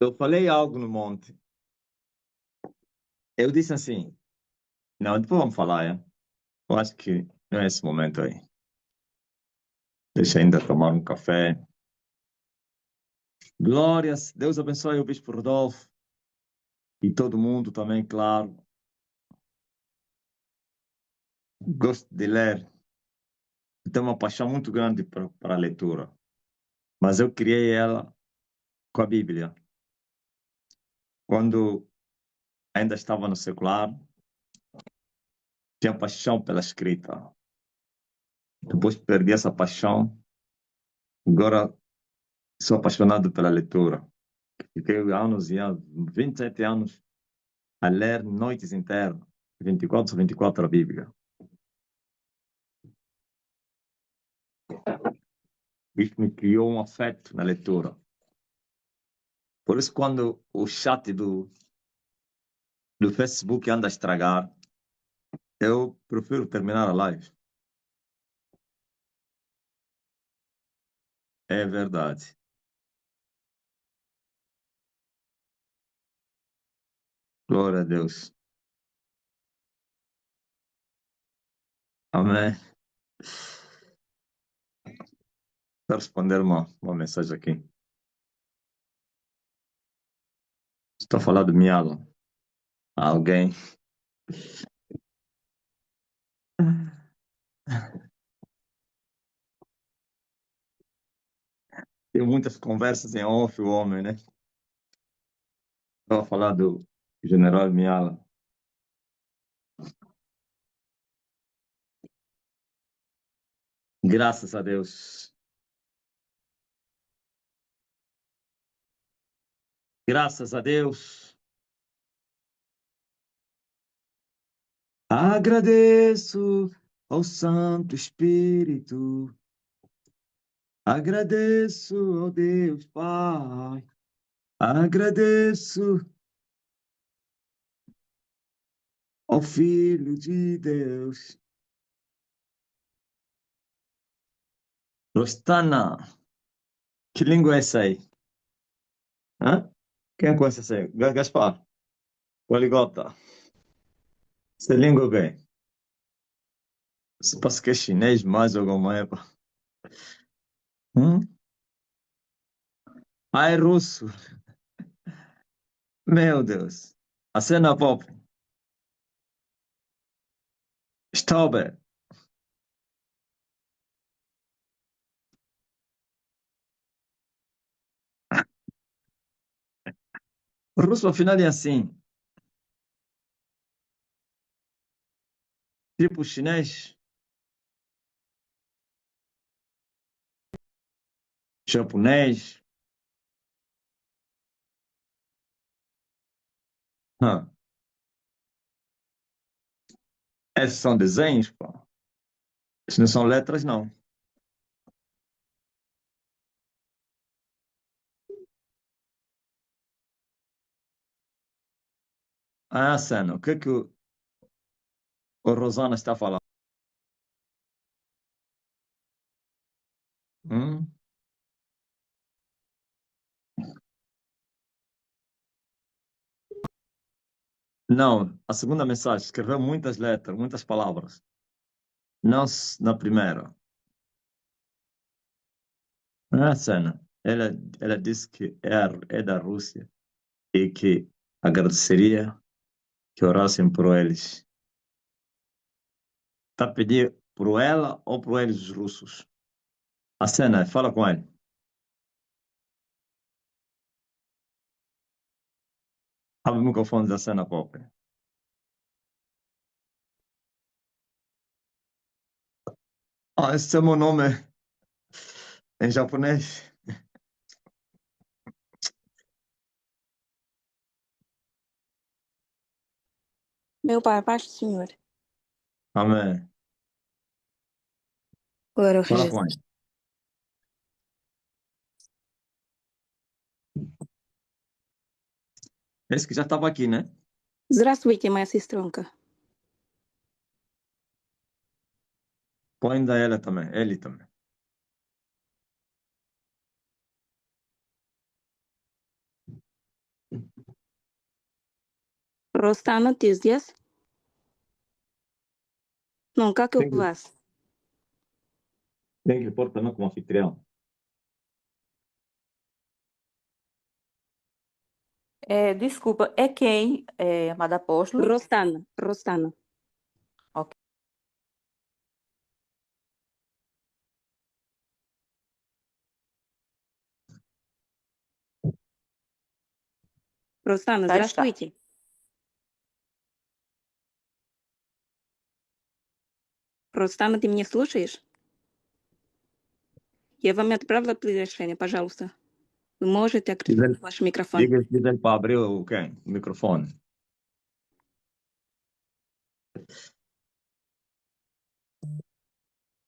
Eu falei algo no monte. Eu disse assim, não, depois vamos falar, é? Eu acho que não é esse momento aí. Deixa ainda tomar um café. Glórias, Deus abençoe o Bispo Rodolfo e todo mundo também, claro. Gosto de ler. Tenho uma paixão muito grande para a leitura. Mas eu criei ela com a Bíblia. Quando ainda estava no secular, tinha paixão pela escrita. Depois perdi essa paixão. Agora sou apaixonado pela leitura. Fiquei anos e anos, 27 anos, a ler noites inteiras, 24 sobre 24 a Bíblia. Isso me criou um afeto na leitura. Por isso, quando o chat do Facebook anda a estragar, eu prefiro terminar a live. É verdade. Glória a Deus. Amém. Vou responder uma mensagem aqui. Estou falando de Miala. Alguém. Tem muitas conversas em off, o homem, né? Estava falando do general Miala. Graças a Deus. Graças a Deus. Agradeço ao Santo Espírito. Agradeço ao Deus Pai. Agradeço ao Filho de Deus. Rostana, que língua é essa aí? Hã? Quem conhece essa aí? Gaspar, Poligota. Essa língua é bem. Se passa que é chinês mais alguma época. Hum? Ah, é russo. Meu Deus. A cena pop. Stauber. O russo afinal é assim. Tipo chinês, japonês. Hã? Esses são desenhos, pô. Isso não são letras, não. Ah, cena, o que é que o Rosana está falando? Hum? Não, a segunda mensagem escreveu muitas letras, muitas palavras. Não na primeira. Ah, cena. Ela disse que é da Rússia e que agradeceria que orassem por eles. Tá pedindo por ela ou por eles, os russos? A cena, fala com ele. Abre o microfone da cena pop. Ah, esse é o meu nome em japonês. Meu pai, a paz do Senhor. Amém. Glória ao Rei Fala Jesus. com ele. Esse que já estava aqui, né? Здравствуйте, моя сестренка. Põe ainda ela também, ele também. Рустана, ты здесь? Ну, как у Tem, вас? tem que pôr também como anfitrião. Desculpa, é quem, amado apóstolo? Рустана, Рустана. Ok. Рустана, Já está. здравствуйте. Рустана, ты меня слушаешь? Я вам отправила приглашение, пожалуйста. Вы можете открыть ваш микрофон. Diga-lhe para abrir o quem? O microfone.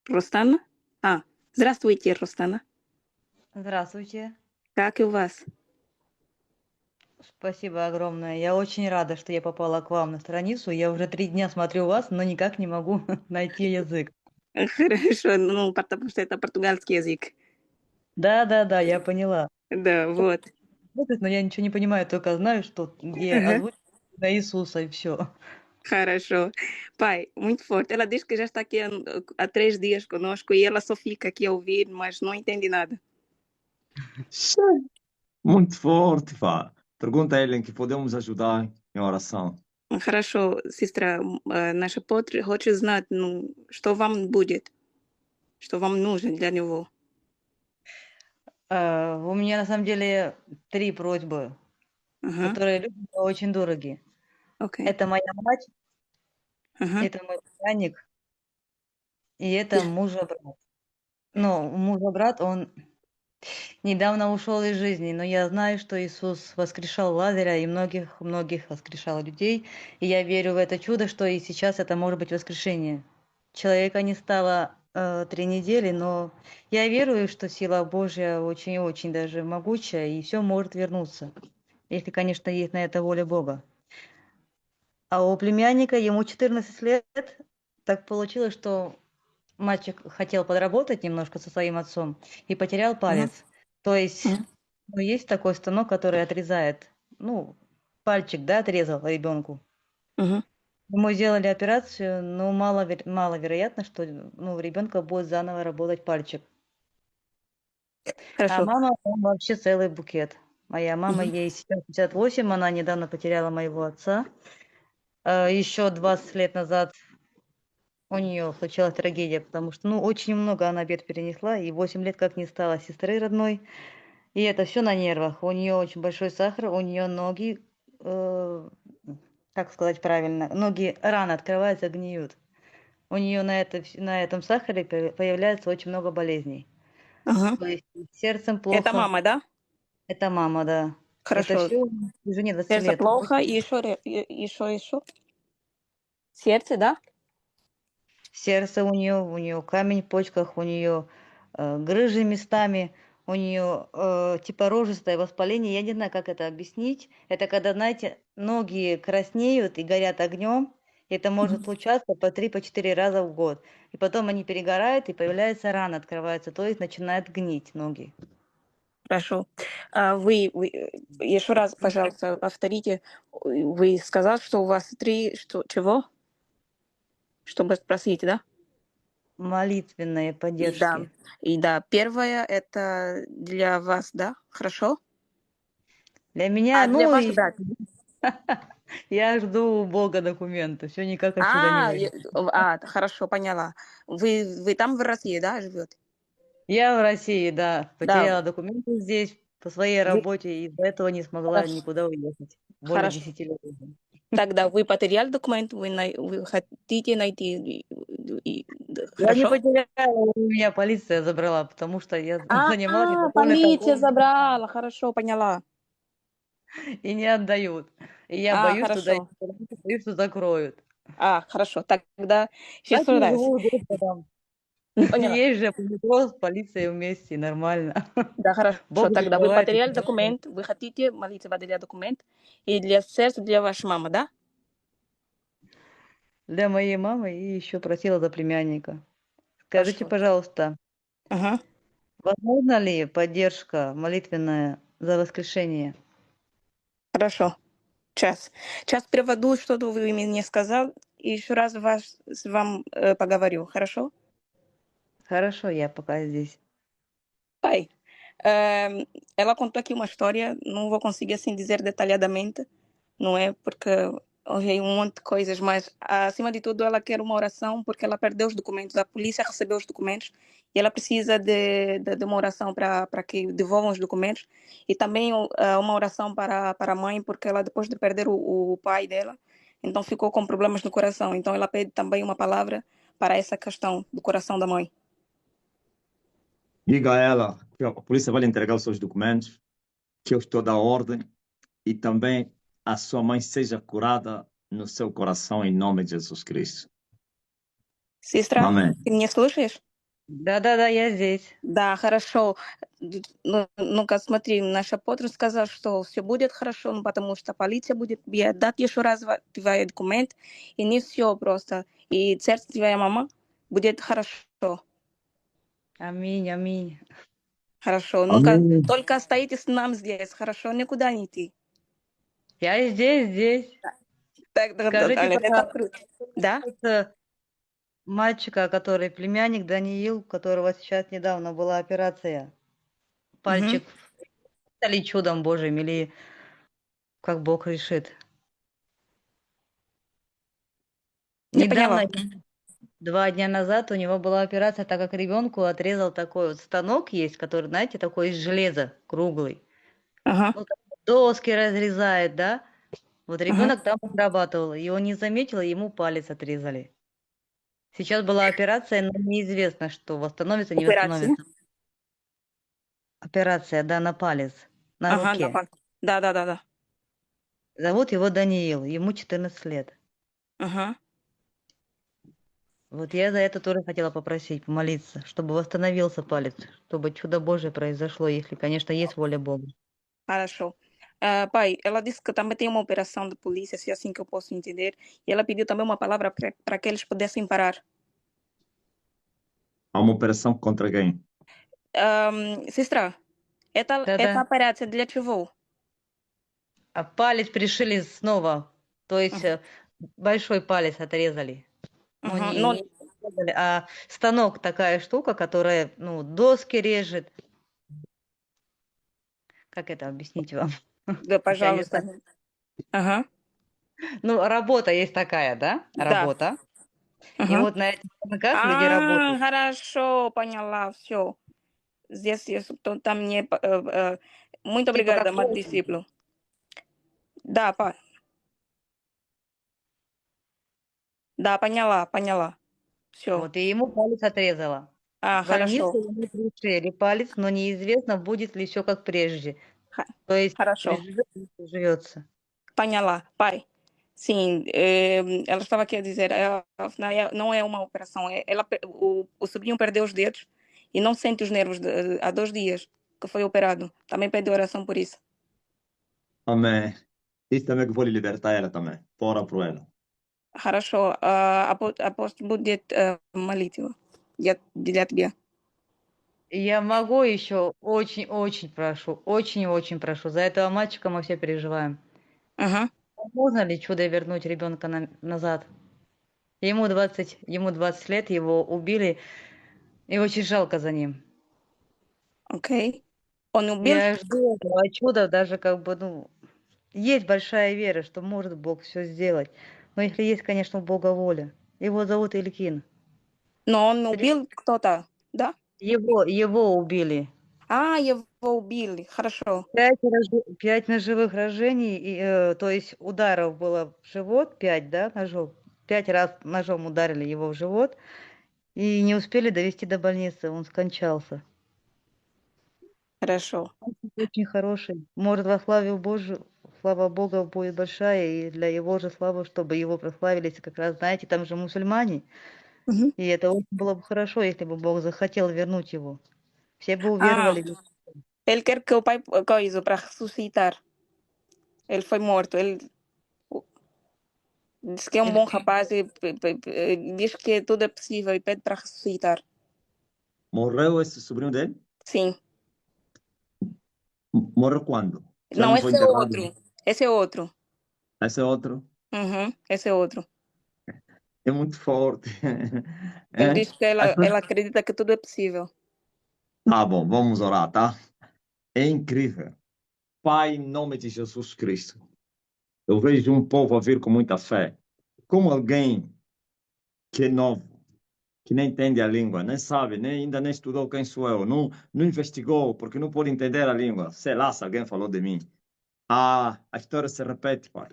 Рустана? Здравствуйте, Рустана. Здравствуйте. Как у вас? Спасибо огромное. Я очень рада, что я попала к вам на страницу. Я уже 3 дня смотрю вас, но никак не могу найти язык. Хорошо, ну, потому что это португальский язык. Да, я поняла. Да, вот. Но я ничего не понимаю, только знаю, что где Ага. озвучено на Иисуса и все. Хорошо. Pai, muito forte. Ela diz que já está aqui há 3 dias conosco e ela só fica aqui a ouvir, mas não entende nada. Muito forte, pá. Pergunta a ele em que podemos ajudar em oração. Хорошо, сестра, наша хочет знать, ну, что вам будет, что вам нужно для него. У меня на самом деле 3 просьбы, Ага, которые людям очень дороги. окей. Это моя мать, Ага, это мой племянник, и это мужа-брат. Ну, мужа-брат, он недавно ушел из жизни, но я знаю, что Иисус воскрешал Лазаря и многих воскрешал людей. И я верю в это чудо, что и сейчас это может быть воскрешение. Человека не стало 3 недели, но я верую, что сила Божья очень-очень даже могучая, и все может вернуться. Если, конечно, есть на это воля Бога. А у племянника, ему 14 лет, так получилось, что мальчик хотел подработать немножко со своим отцом и потерял палец. То есть, ага, ну, есть такой станок, который отрезает, ну, пальчик, да, отрезал ребенку. ага. Ему сделали операцию, но маловероятно, что ну, у ребенка будет заново работать пальчик. А Хорошо. мама, он вообще целый букет. Моя мама, Мгм. ей сейчас 58, она недавно потеряла моего отца. Еще 20 лет назад у нее случилась трагедия, потому что, ну, очень много она бед перенесла, и 8 лет как не стало сестры родной. И это все на нервах. У нее очень большой сахар, у нее ноги, как сказать правильно, ноги рано открываются, гниют. У нее на этом сахаре появляется очень много болезней. Ага. То есть с сердцем Это плохо. мама, да? Это мама, да. Это Хорошо. все жене 20 Сердце лет. плохо, и еще. Сердце, да? Сердце у нее камень в почках, у нее грыжи местами, у нее типа рожистое воспаление. Я не знаю, как это объяснить. Это когда, знаете, ноги краснеют и горят огнем. Это может случаться по 3-4 раза в год. И потом они перегорают, и появляется рана, открывается, то есть начинает гнить ноги. Хорошо. Вы еще раз, пожалуйста, повторите. Вы сказали, что у вас 3, чего? Чтобы спросить, да? Молитвенные Да. поддержки. И да, первое это для вас, да? Хорошо? Для меня, Для ну, вас, и да. я жду у Бога документы. Все никак отсюда не выйду. Хорошо, поняла. Вы там в России, да, живете? Я в России, да, Да. потеряла документы здесь по своей работе, и из-за этого не смогла Хорошо. никуда уехать. Более Хорошо. 10 лет уже. Тогда вы потеряли документ, вы хотите найти, Я не хорошо? потеряла, у меня полиция забрала, потому что я занималась незаконной полиция торговлей, забрала, хорошо, поняла. и не отдают. И я боюсь туда Хорошо. идти, потому что боюсь, что закроют. Хорошо, тогда Так еще я раз. живу удобно там. Поняла. Есть же по метро с полицией вместе, нормально. Да, хорошо. Бог Тогда вы закрывает. потеряли документ, вы хотите молиться для документ, и для сердца для вашей мамы, да? Для моей мамы и еще просила за племянника. Скажите, Хорошо. пожалуйста, Ага. возможно ли поддержка молитвенная за воскрешение? Хорошо. Сейчас переведу, что вы мне сказал, и еще раз вам поговорю, хорошо? Хорошо, я пока здесь. Pai, ela contou aqui uma história, não vou conseguir assim dizer detalhadamente, não é? Porque ouvi um monte de coisas, mas acima de tudo ela quer uma oração porque ela perdeu os documentos, a polícia recebeu os documentos e ela precisa de uma oração para que devolvam os documentos e também uma oração para a mãe porque ela depois de perder o pai dela, então ficou com problemas no coração, então ela pede também uma palavra para essa questão do coração da mãe. Diga a ela que a polícia vai lhe entregar os seus documentos, que eu estou da ordem e também a sua mãe seja curada no seu coração em nome de Jesus Cristo. Сестра, Amém. ты меня слушаешь? Да-да-да, я здесь. Да, хорошо. Ну-ка, смотри, наш апостол сказал, что все будет хорошо, ну, потому что полиция будет дать еще раз твой документ, и не все просто. И сердце твоя мама будет хорошо. Аминь, аминь. Хорошо. Ну-ка, Amém. только остаетесь нам здесь, хорошо? Никуда не идти. Я здесь. Так, Скажите, это пожалуйста, круто. Да? мальчика, который племянник Даниил, у которого сейчас недавно была операция. Пальчик ли чудом Божьим, или как Бог решит. Не Недавно, поняла. 2 дня назад у него была операция, так как ребенку отрезал такой вот станок есть, который, знаете, такой из железа, круглый. Ага, Ну, там доски разрезает, да? Вот ага. ребенок там обрабатывал, и он не заметил, и ему палец отрезали. Сейчас была операция, но неизвестно, что восстановится, не Операция. восстановится. Операция, да, на палец, на Ага, руке. да. Зовут его Даниил, ему 14 лет. Ага. Вот я за это тоже хотела pопросить, помолиться, чтобы восстановился палец, чтобы чудо Божие произошло, если, конечно, есть воля Бога. Хорошо. Pai, ela disse que também tem uma operação de polícia, se é assim que eu posso entender, e ela pediu também uma palavra para que eles pudessem parar. Há uma operação contra quem? Сестра, это Да-да. операция для чего? А палец пришили снова, то есть Мгм. большой палец отрезали. Ну, Ага, не отрезали, а станок такая штука, которая, ну, доски режет. Как это объяснить вам? да, Я не пожалуйста. знаю. Ага, Ну, работа есть такая, да? да. Работа. И Ага. вот на этих станках люди работают. Хорошо, поняла, все. Здесь есть, там не... Muito Типа obrigada, как мой плотник. discípulo. Да, да, поняла. Все. Вот, и ему палец отрезала. В больнице Хорошо. ему пришили палец, но неизвестно, будет ли все как прежде. Ха- То есть Хорошо. живется. Поняла, pai. Sim, ela estava aqui a dizer, não é uma operação, o sobrinho perdeu os dedos e não sente os nervos há 2 dias que foi operado. Também pede oração por isso. Amém. Isso também que vou lhe libertar ela também. Ora por ela. Хорошо, апостол будет молитва для тебя. Я могу еще очень-очень прошу, очень-очень прошу. За этого мальчика мы все переживаем. Ага, Можно ли чудо вернуть ребенка назад? Ему 20 лет, его убили, и очень жалко за ним. окей. Он убил? Я жду этого чуда, даже как бы, ну, есть большая вера, что может Бог все сделать. Но если есть, конечно, у Бога воля. Его зовут Илькин. Но он убил кто-то, да? Его убили. Его убили, хорошо. 5 ножевых ранений, то есть ударов было в живот, 5, да, ножов. 5 раз ножом ударили его в живот и не успели довести до больницы, он скончался. Хорошо. Очень хороший. Может, во славу Божию, слава Бога будет большая, и для его же славы, чтобы его прославились, как раз, знаете, там же мусульмане, Uhum. и это очень было бы хорошо, если бы Бог захотел вернуть его. Все бы уверовали. Ele quer que o pai coisa para ressuscitar. Ele foi morto. Ele diz que é um bom rapaz e diz que tudo é possível e pede para ressuscitar. Morreu esse sobrinho dele? Sim. Morreu quando? Já Não, foi esse é enterrado? outro. Esse é outro. Esse é outro. Esse é outro. É muito forte. Ele É? diz que As pessoas- ela acredita que tudo é possível. Tá bom, vamos orar, tá? É incrível. Pai, em nome de Jesus Cristo, eu vejo um povo a vir com muita fé. Como alguém que é novo, que nem entende a língua, nem sabe, nem, ainda nem estudou quem sou eu, não investigou, porque não pode entender a língua. Sei lá se alguém falou de mim. A história se repete, pai.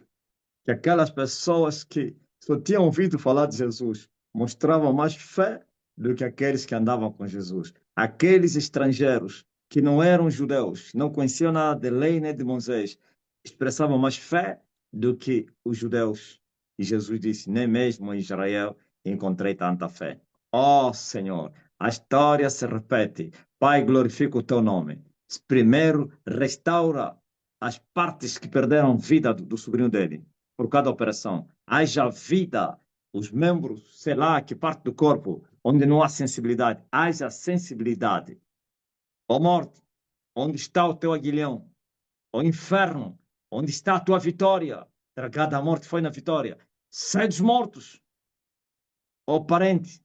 Que aquelas pessoas que só tinham ouvido falar de Jesus mostravam mais fé do que aqueles que andavam com Jesus. Aqueles estrangeiros que não eram judeus, não conheciam nada de lei nem de Moisés, expressavam mais fé do que os judeus. E Jesus disse: nem mesmo em Israel encontrei tanta fé. Ó Senhor, a história se repete. Pai, glorifica o teu nome. Primeiro, restaura as partes que perderam vida do sobrinho dele por cada operação. Haja vida, os membros, sei lá, que parte do corpo, onde não há sensibilidade, haja sensibilidade. Ó morte, onde está o teu aguilhão? Ó inferno, onde está a tua vitória? Tragada a morte foi na vitória. Sai dos mortos, ó parente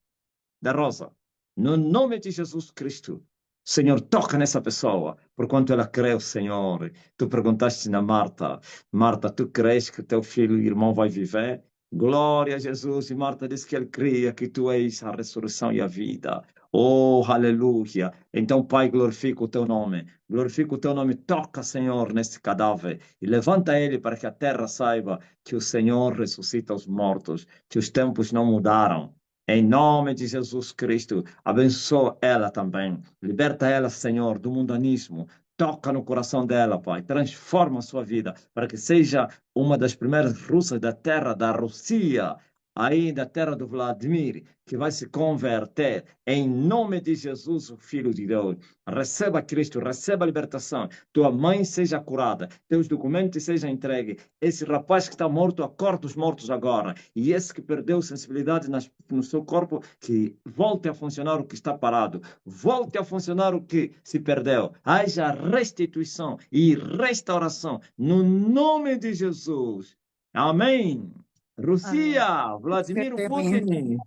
da Rosa, no nome de Jesus Cristo. Senhor, toca nessa pessoa, porquanto ela creu, Senhor. Tu perguntaste na Marta, Marta, tu crês que teu filho e irmão vai viver? Glória a Jesus. E Marta disse que ele cria que tu és a ressurreição e a vida. Oh, aleluia. Então, Pai, glorifica o teu nome. Glorifica o teu nome. Toca, Senhor, nesse cadáver e levanta ele para que a terra saiba que o Senhor ressuscita os mortos, que os tempos não mudaram. Em nome de Jesus Cristo, abençoa ela também. Liberta ela, Senhor, do mundanismo. Toca no coração dela, Pai. Transforma a sua vida para que seja uma das primeiras russas da terra da Rússia, aí da terra do Vladimir, que vai se converter. Em nome de Jesus, o Filho de Deus. Receba Cristo, receba a libertação. Tua mãe seja curada, teus documentos sejam entregues. Esse rapaz que está morto, acorda os mortos agora. E esse que perdeu sensibilidade no seu corpo, que volte a funcionar o que está parado. Volte a funcionar o que se perdeu. Haja restituição e restauração. No nome de Jesus. Amém. Аминь. Rússia, Vladimir Putin.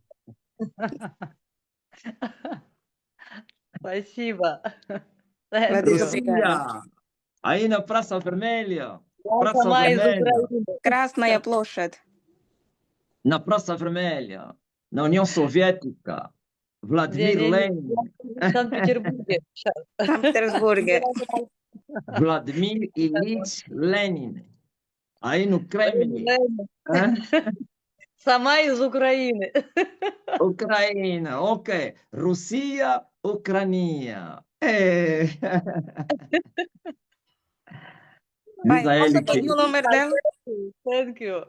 Спасибо. Thank Vladimir, you. obrigada. Rússia, aí na Praça Vermelha. Я Praça сама из Vermelha. Украины. Красная площадь. Na Praça Vermelha. Na União Soviética. Vladimir Не-не-не, Lenin. я в Санкт-Петербурге. Щас. Санкт-Петербурге. Vladimir Ilyich Lenin. Aí no Kremlin. Hã? Сама из Украины. Ucrânia, ok. Rússia, Ucrânia. É. Diz Pai, a posso ele que. pedir o número dela? Thank you.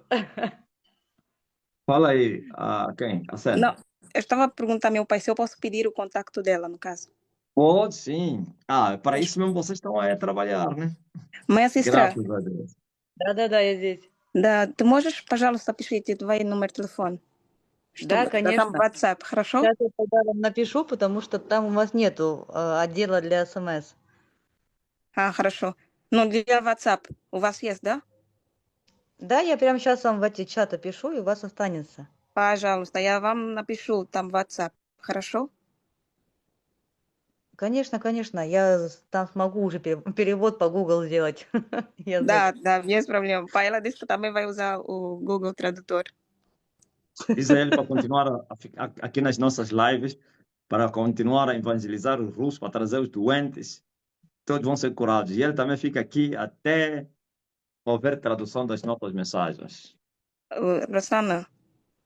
Fala aí, a quem? A Sandra. Não, eu estava a perguntar ao meu pai se eu posso pedir o contacto dela, no caso. Pode sim. Ah, para isso mesmo vocês estão aí a trabalhar, né? Моя сестра, Graças a Deus. Да-да-да, я здесь. да, ты можешь, пожалуйста, пишите твой номер телефона? Да, Да, там конечно. WhatsApp, хорошо? Сейчас я тогда вам напишу, потому что там у вас нету отдела для СМС. Хорошо. Ну, для WhatsApp у вас есть, да? Да, я прямо сейчас вам в эти чаты пишу, и у вас останется. Пожалуйста, я вам напишу там WhatsApp, хорошо? Конечно, конечно, я там смогу уже перевод по Google сделать. Да, Язык. да, без проблем. Pai, ela disse que também vai usar o Google Tradutor. Diz a ele para continuar a ficar aqui nas nossas lives, para continuar a evangelizar os russos, para trazer os doentes. Todos vão ser curados. E ele também fica aqui até houver tradução das nossas mensagens. Росана,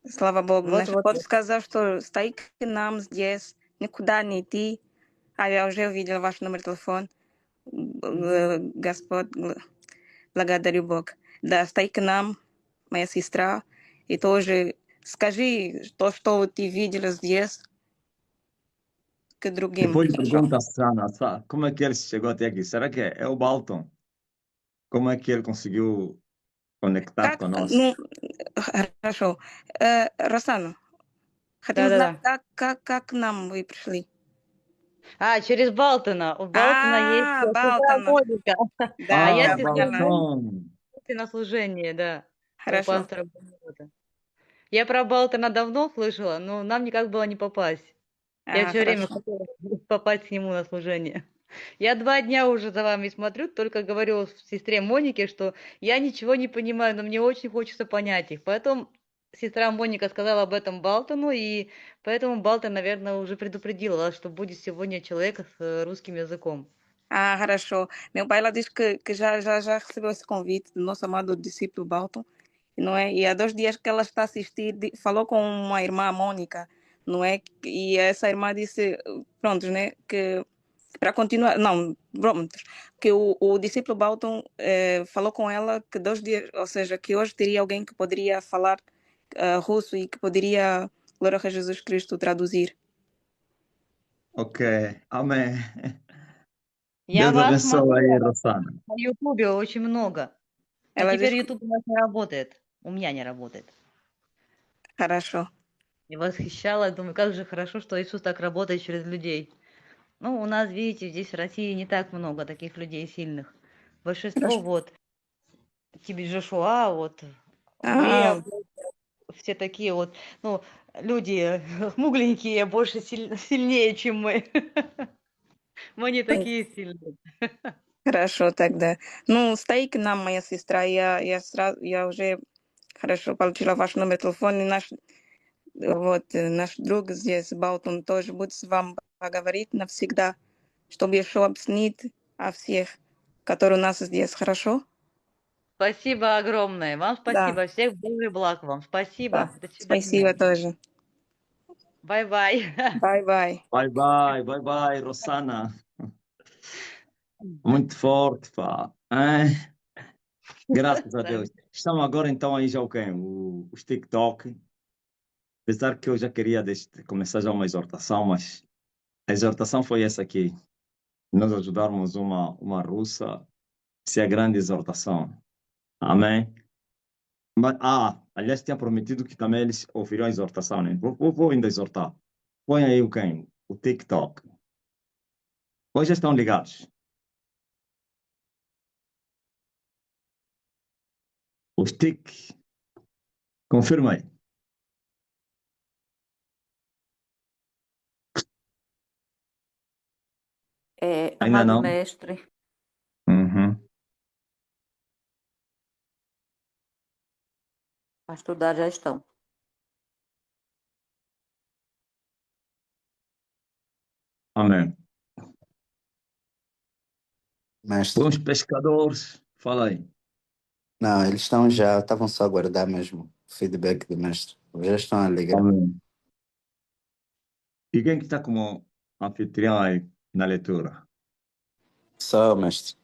слава богу, Вот, наш вот. кот сказал, что стоит к нам здесь, никуда не идти. А я уже увидела ваш номер телефона. Господь, благодарю Бог. Да, стоит к нам, моя сестра, и тоже скажи то, что ты видела здесь, к другим. Depois Хорошо? pergunta a Sana, como é que ele chegou até aqui? Será que é o Balton? Como é que ele conseguiu conectar Как, conosco? ну, хорошо. Росана, хотим знать, Да-да-да. как к нам вы пришли? Через Балтона. У Балтона есть святая Балтона. логика. Да, я я сестра поняла. Balton. на служении, да. у Хорошо. пастора Бальта. Я про Балтона давно слышала, но нам никак было не попасть. Я все время Хорошо. хотела попасть к нему на служение. Я 2 дня уже за вами смотрю, только говорю сестре Монике, что я ничего не понимаю, но мне очень хочется понять их. Поэтому сестра Моника сказала об этом Балтону, и поэтому Балтон, наверное, уже предупредила вас, что будет сегодня человек с русским языком. Хорошо. Meu pai, ela diz que já recebeu esse convite do nosso amado discípulo Balton, não é? E há 2 dias que ela está a assistir, falou com uma irmã, Mônica, não é? E essa irmã disse, pronto, né, que para continuar, não, pronto, que o discípulo Balton falou com ela que 2 dias, ou seja, que hoje teria alguém que poderia falar russo e que poderia, glória a Jesus Cristo, traduzir. Ok, amém. Я Deus вас abençoe aí, смотрела Rosana. на Ютубе очень много. Но Ela diz теперь que, Ютуб у нас не работает. У меня не работает. хорошо. И восхищалась, думаю, как же хорошо, что Иисус так работает через людей. Ну, у нас, видите, здесь в России не так много таких людей сильных. Большинство Хорошо. вот, тебе Джошуа, вот, Ah, Лея, все такие вот, ну, люди смугленькие, больше сильнее, чем мы. Мы не такие сильные. хорошо тогда. Ну, стои к нам, моя сестра. Я уже хорошо получила ваш номер телефона. Наш друг здесь, Балтон, тоже будет с вами поговорить навсегда, чтобы еще объяснить о всех, которые у нас здесь. Хорошо? Спасибо огромное. Вам Да, спасибо. Всех Божий благ вам. да. Спасибо. До Спасибо свидания. тоже. Bye-bye. Bye, bye. Bye, bye, Rosana. Muito forte, pá. Ai, graças a Deus. Estamos agora então aí já o quê? Os TikTok. Apesar que eu já queria começar já uma exortação, mas a exortação foi essa aqui. Nós ajudarmos uma russa, isso é a grande exortação. Amém? Mas, aliás, tinha prometido que também eles ouvirão a exortação, né? Vou ainda exortar. Põe aí o quem? O TikTok. Hoje estão ligados. Os Tik. Confirma aí. Ainda Amado não? mestre, Uhum. a estudar já estão. Amém. Mestre, Bons pescadores. Fala aí. não, eles estavam só a aguardar mesmo o feedback do mestre. Já estão a ligar. Amém. E quem que está como anfitrião aí na leitura? Só, mestre.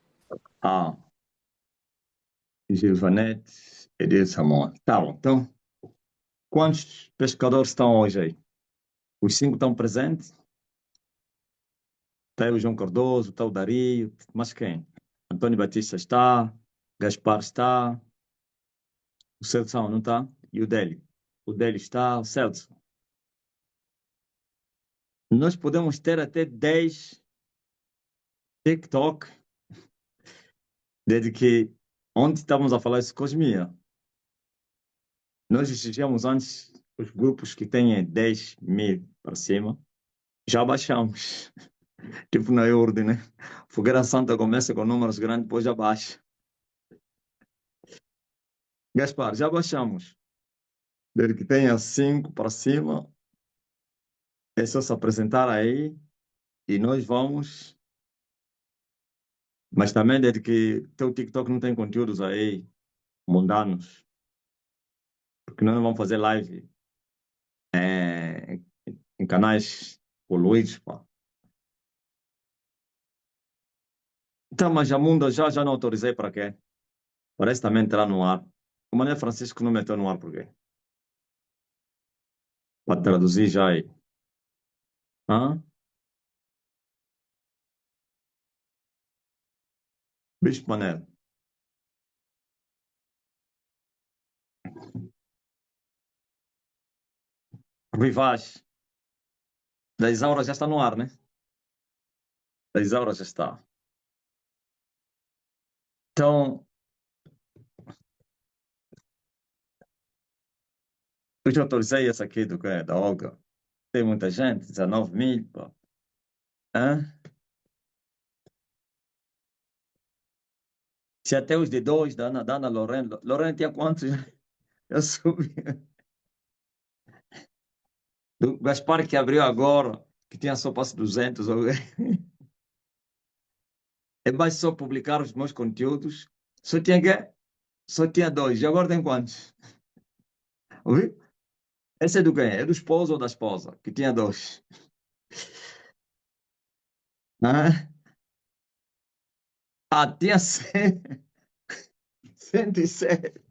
Gilvanete, Edith Samon. Tá bom. Então, quantos pescadores estão hoje aí? Os 5 estão presentes? Está aí o João Cardoso, está o Dario, mas quem? Antônio Batista está, Gaspar está, o Celso não está? E o Délio? O Délio está, o Celso. Nós podemos ter até 10 TikTok, desde que ontem estávamos a falar isso com Cosmia. Nós exigíamos antes os grupos que têm 10 mil para cima, já baixamos. Tipo na ordem, né? Fogueira Santa começa com números grandes, depois já baixa. Gaspar, já baixamos. Desde que tenha 5 para cima, é só se apresentar aí e nós vamos. Mas também desde que teu TikTok não tem conteúdos aí mundanos, porque nós não vamos fazer live em canais poluídos, pá. Então, mas a Munda já não autorizei para quê? Parece também entrar no ar. O Mané Francisco não meteu no ar por quê? Para traduzir já aí. Hã? Bicho Mané. Vivaz. Da Isaura já está no ar, né? Da Isaura já está. Então, Eu já autorizei essa aqui da Olga. Tem muita gente, 19 mil, pô. Hã? Se até os de dois, da Ana Lorena. Lorena tinha quantos? Eu subi. Do Gaspar que abriu agora, que tinha só passe 200. É mais só publicar os meus conteúdos. Só tinha que, só tinha dois. E agora tem quantos? Ouviu? Esse é do quem? É do esposo ou da esposa? Que tinha dois. Hã? Ah, tinha 100, 107.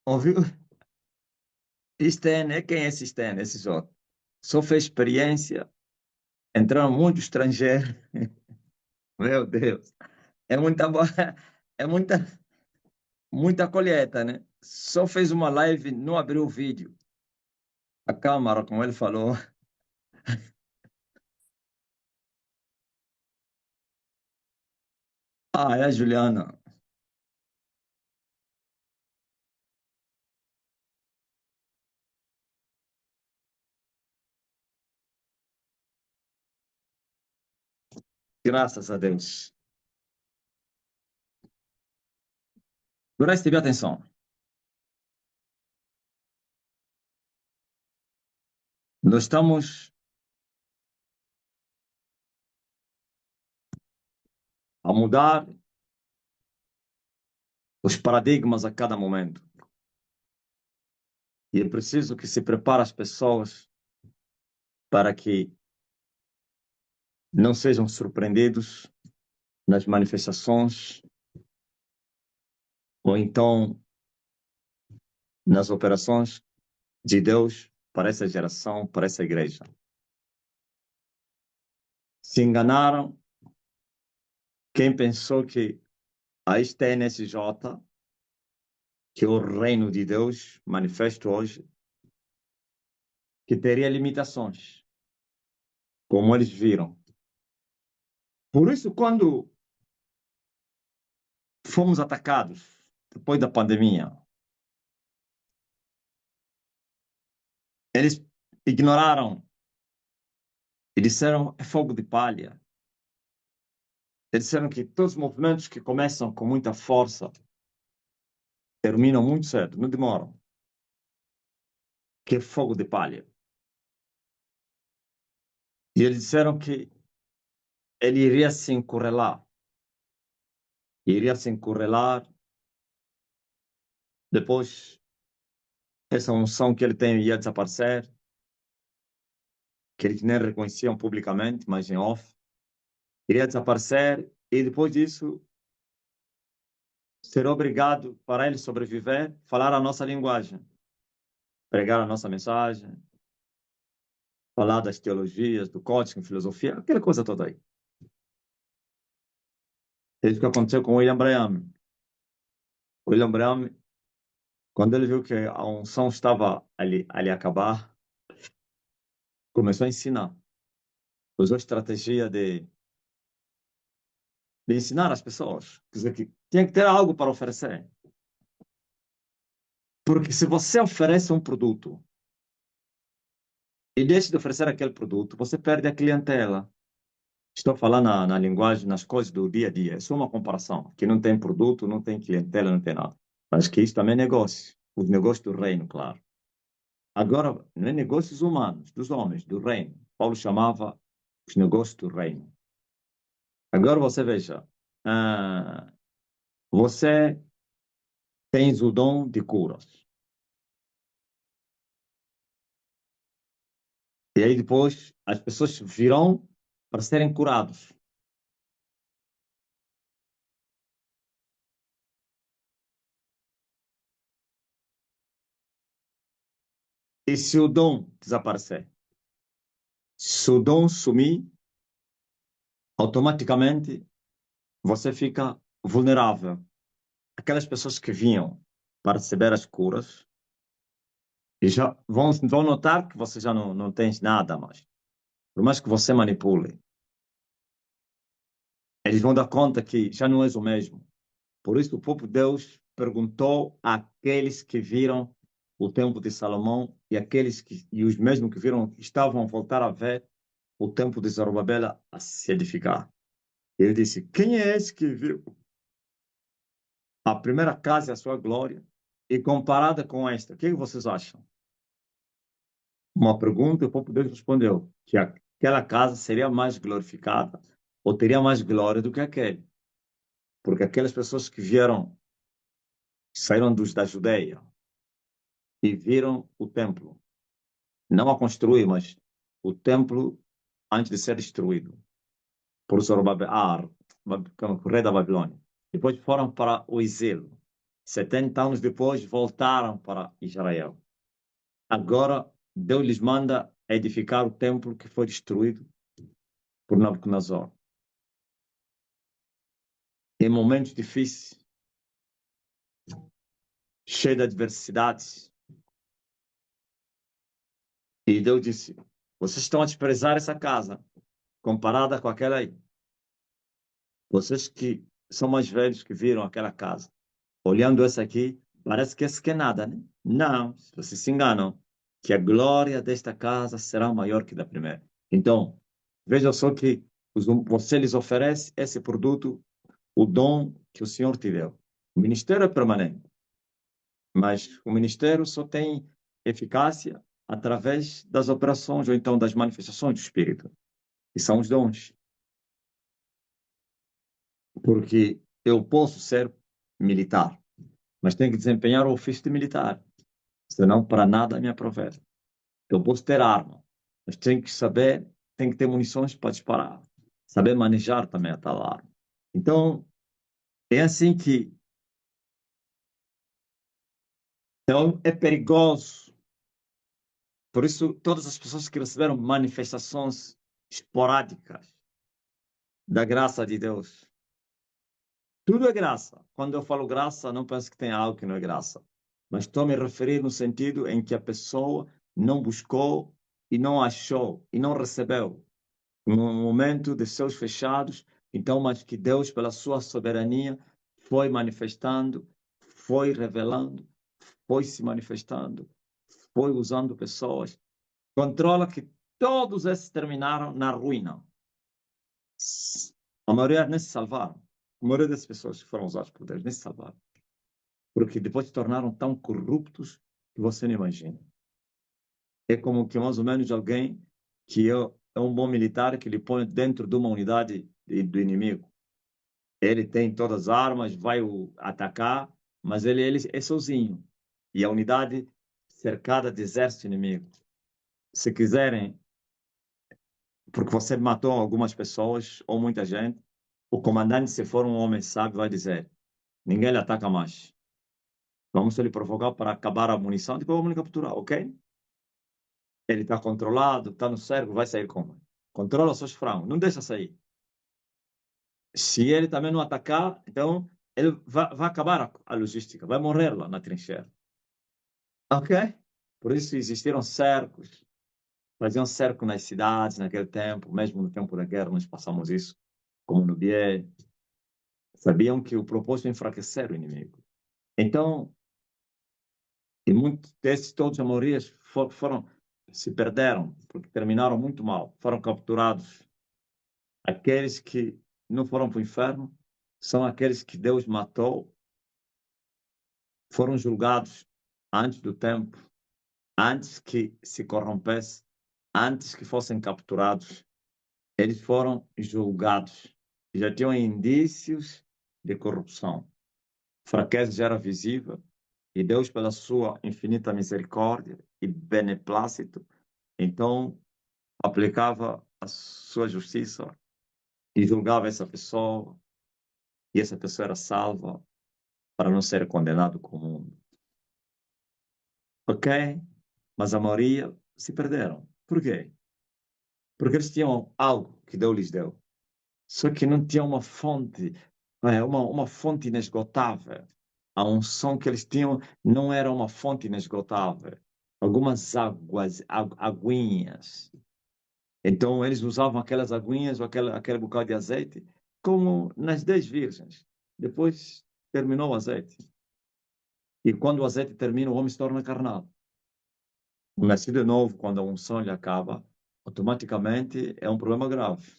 Ouviu? Stênio, é quem é esse Stênio, esse Jota? Só fez experiência, entraram muitos estrangeiros. Meu Deus. É muita, é muita colheita, né? Só fez uma live, não abriu o vídeo. A câmera, como ele falou. Ah, é a Juliana. Graças a Deus. Preste bem atenção. Nós estamos a mudar os paradigmas a cada momento. E é preciso que se prepare as pessoas para que não sejam surpreendidos nas manifestações ou então nas operações de Deus para essa geração, para essa igreja. Se enganaram quem pensou que a STNSJ, que é o reino de Deus manifesto hoje, que teria limitações, como eles viram. Por isso, quando fomos atacados depois da pandemia, eles ignoraram e disseram é fogo de palha. Eles disseram que todos os movimentos que começam com muita força terminam muito cedo, não demoram. Que é fogo de palha. E eles disseram que ele iria se encurralar. Iria se encurralar. Depois, essa unção que ele tem ia desaparecer. Que eles nem reconheciam publicamente, mas em off. Iria desaparecer. E depois disso, ser obrigado, para ele sobreviver, falar a nossa linguagem. Pregar a nossa mensagem. Falar das teologias, do código, filosofia, aquela coisa toda aí. É isso que aconteceu com William Branham. William Branham, quando ele viu que a unção estava ali a acabar, começou a ensinar. Usou estratégia de ensinar as pessoas. Quer dizer, que tinha que ter algo para oferecer. Porque se você oferece um produto e deixa de oferecer aquele produto, você perde a clientela. Estou falando na linguagem, nas coisas do dia a dia. É só uma comparação. Que não tem produto, não tem clientela, não tem nada. Mas que isso também é negócio. Os negócios do reino, claro. Agora, não é negócios humanos, dos homens, do reino. Paulo chamava os negócios do reino. Agora você veja, você tens o dom de curas. E aí depois as pessoas virão para serem curados. E se o dom desaparecer? Se o dom sumir, automaticamente você fica vulnerável. Aquelas pessoas que vinham para receber as curas e já vão notar que você já não tem nada mais. Por mais que você manipule, eles vão dar conta que já não és o mesmo. Por isso o próprio Deus perguntou àqueles que viram o templo de Salomão e os mesmos que viram estavam a voltar a ver o templo de Zorobabel a se edificar. Ele disse: quem é esse que viu a primeira casa e a sua glória e comparada com esta? O que vocês acham? Uma pergunta e o próprio Deus respondeu que aquela casa seria mais glorificada ou teria mais glória do que aquele. Porque aquelas pessoas que saíram da Judeia e viram o templo, não a construir, mas o templo antes de ser destruído por Zorobabel, o rei da Babilônia. Depois foram para o exílio. 70 anos depois voltaram para Israel. Agora Deus lhes manda edificar o templo que foi destruído por Nabucodonosor. Em momentos difíceis, cheios de adversidades. E Deus disse: vocês estão a desprezar essa casa comparada com aquela aí. Vocês que são mais velhos que viram aquela casa, olhando essa aqui, parece que essa aqui é nada, né? Não, vocês se enganam, que a glória desta casa será maior que da primeira. Então, veja só que você lhes oferece esse produto, o dom que o Senhor te deu. O ministério é permanente, mas o ministério só tem eficácia através das operações ou então das manifestações do Espírito, que são os dons. Porque eu posso ser militar, mas tenho que desempenhar o ofício de militar, senão para nada me aproveita. Eu posso ter arma, mas tenho que ter munições para disparar, saber manejar também a tal arma. Então, é assim que então, é perigoso. Por isso, todas as pessoas que receberam manifestações esporádicas da graça de Deus, tudo é graça. Quando eu falo graça, não penso que tem algo que não é graça. Mas estou a me referir no sentido em que a pessoa não buscou e não achou e não recebeu. No momento de seus fechados, então, mas que Deus, pela sua soberania, foi manifestando, foi revelando, foi se manifestando, foi usando pessoas. Controla que todos esses terminaram na ruína. A maioria nem se salvaram. A maioria das pessoas que foram usadas por Deus nem se salvaram. Porque depois se tornaram tão corruptos que você não imagina. É como que mais ou menos alguém que é um bom militar que ele põe dentro de uma unidade do inimigo. Ele tem todas as armas, vai atacar, mas ele é sozinho. E a unidade cercada de exército inimigo. Se quiserem, porque você matou algumas pessoas ou muita gente, o comandante, se for um homem sábio, vai dizer: ninguém lhe ataca mais. Vamos lhe provocar para acabar a munição, depois vamos lhe capturar, ok? Ele está controlado, está no cerco, vai sair como? Controla os seus frangos, não deixa sair. Se ele também não atacar, então ele vai acabar a logística, vai morrer lá na trincheira. Ok? Por isso existiram cercos, faziam cerco nas cidades naquele tempo, mesmo no tempo da guerra nós passamos isso, como no Bié. Sabiam que o propósito é enfraquecer o inimigo. Então, e muitos desses, todos a maioria, se perderam, porque terminaram muito mal, foram capturados. Aqueles que não foram para o inferno são aqueles que Deus matou, foram julgados antes do tempo, antes que se corrompesse, antes que fossem capturados. Eles foram julgados. Já tinham indícios de corrupção. Fraqueza já era visível. E Deus, pela sua infinita misericórdia e beneplácito, então aplicava a sua justiça e julgava essa pessoa, e essa pessoa era salva para não ser condenado com o mundo. Ok? mas a maioria se perderam. Por quê? Porque eles tinham algo que Deus lhes deu, só que não tinham uma fonte, uma fonte inesgotável. A unção que eles tinham não era uma fonte inesgotável. Algumas águas, aguinhas. Então, eles usavam aquelas aguinhas ou aquele bocado de azeite como nas 10 virgens. Depois terminou o azeite. E quando o azeite termina, o homem se torna carnal. O nascido de novo, quando a unção lhe acaba, automaticamente é um problema grave.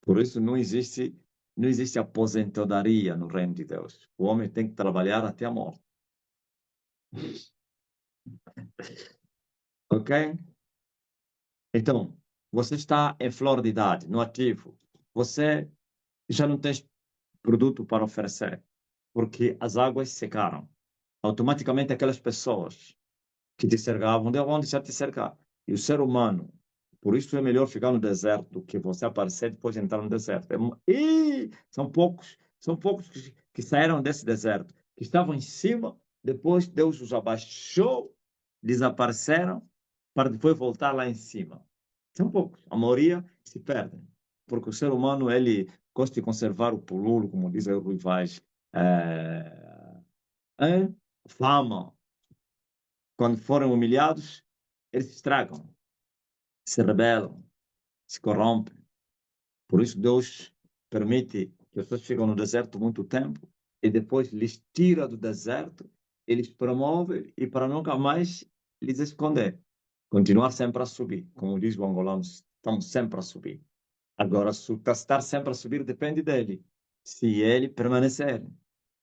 Por isso não existe aposentadoria no reino de Deus. O homem tem que trabalhar até a morte. Ok? Então, você está em flor de idade, no ativo. Você já não tem produto para oferecer, porque as águas secaram. Automaticamente aquelas pessoas que te cercavam, vão deixar de te cercar. E o ser humano, por isso é melhor ficar no deserto do que você aparecer depois de entrar no deserto. E são poucos que saíram desse deserto, que estavam em cima, depois Deus os abaixou, desapareceram, para depois voltar lá em cima. São poucos. A maioria se perdem. Porque o ser humano, ele gosta de conservar o pululo, como diz o Rui Vaz, fama. Quando forem humilhados, eles se estragam, se rebelam, se corrompem. Por isso Deus permite que as pessoas fiquem no deserto muito tempo e depois lhes tira do deserto, eles promovem e para nunca mais lhes esconder. Continuar sempre a subir. Como diz o angolano, estamos sempre a subir. Agora, estar sempre a subir depende dele. Se ele permanecer.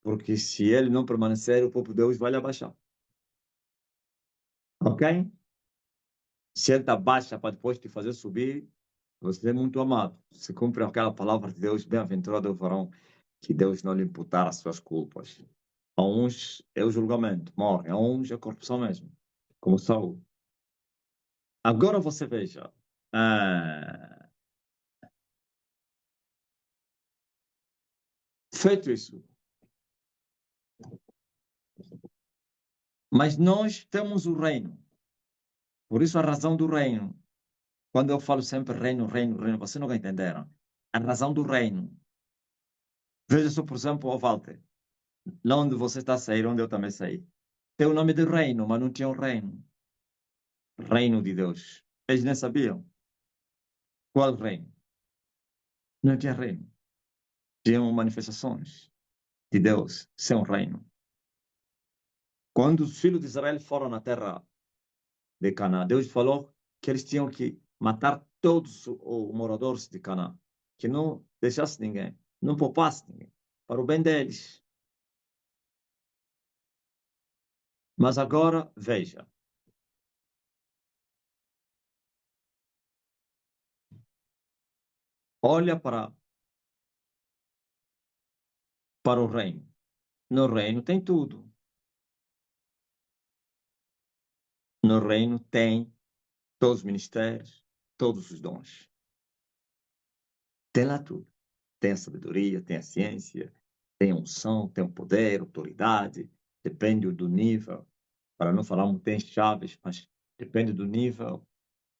Porque se ele não permanecer, o próprio Deus vai lhe abaixar. Ok? Se ele te abaixa para depois te fazer subir, você é muito amado. Se cumpre aquela palavra de Deus, bem-aventurado é o varão que Deus não lhe imputar as suas culpas. A uns é o julgamento, morre. A uns é a corrupção mesmo, como Saul. Agora você veja. Feito isso. Mas nós temos o reino. Por isso a razão do reino. Quando eu falo sempre reino, reino, reino, você não vai entender. A razão do reino. Veja só, por exemplo, o Walter. Lá onde você está a sair, onde eu também saí. Tem o nome de reino, mas não tinha o reino. Reino de Deus. Eles nem sabiam. Qual reino? Não tinha reino. Tinham manifestações de Deus, sem um reino. Quando os filhos de Israel foram na terra de Canaã, Deus falou que eles tinham que matar todos os moradores de Canaã. Que não deixasse ninguém, não poupasse ninguém, para o bem deles. Mas agora, veja. Olha para o reino. No reino tem tudo. No reino tem todos os ministérios, todos os dons. Tem lá tudo. Tem a sabedoria, tem a ciência, tem a unção, tem o poder, autoridade. Depende do nível. Para não falar, tem chaves, mas depende do nível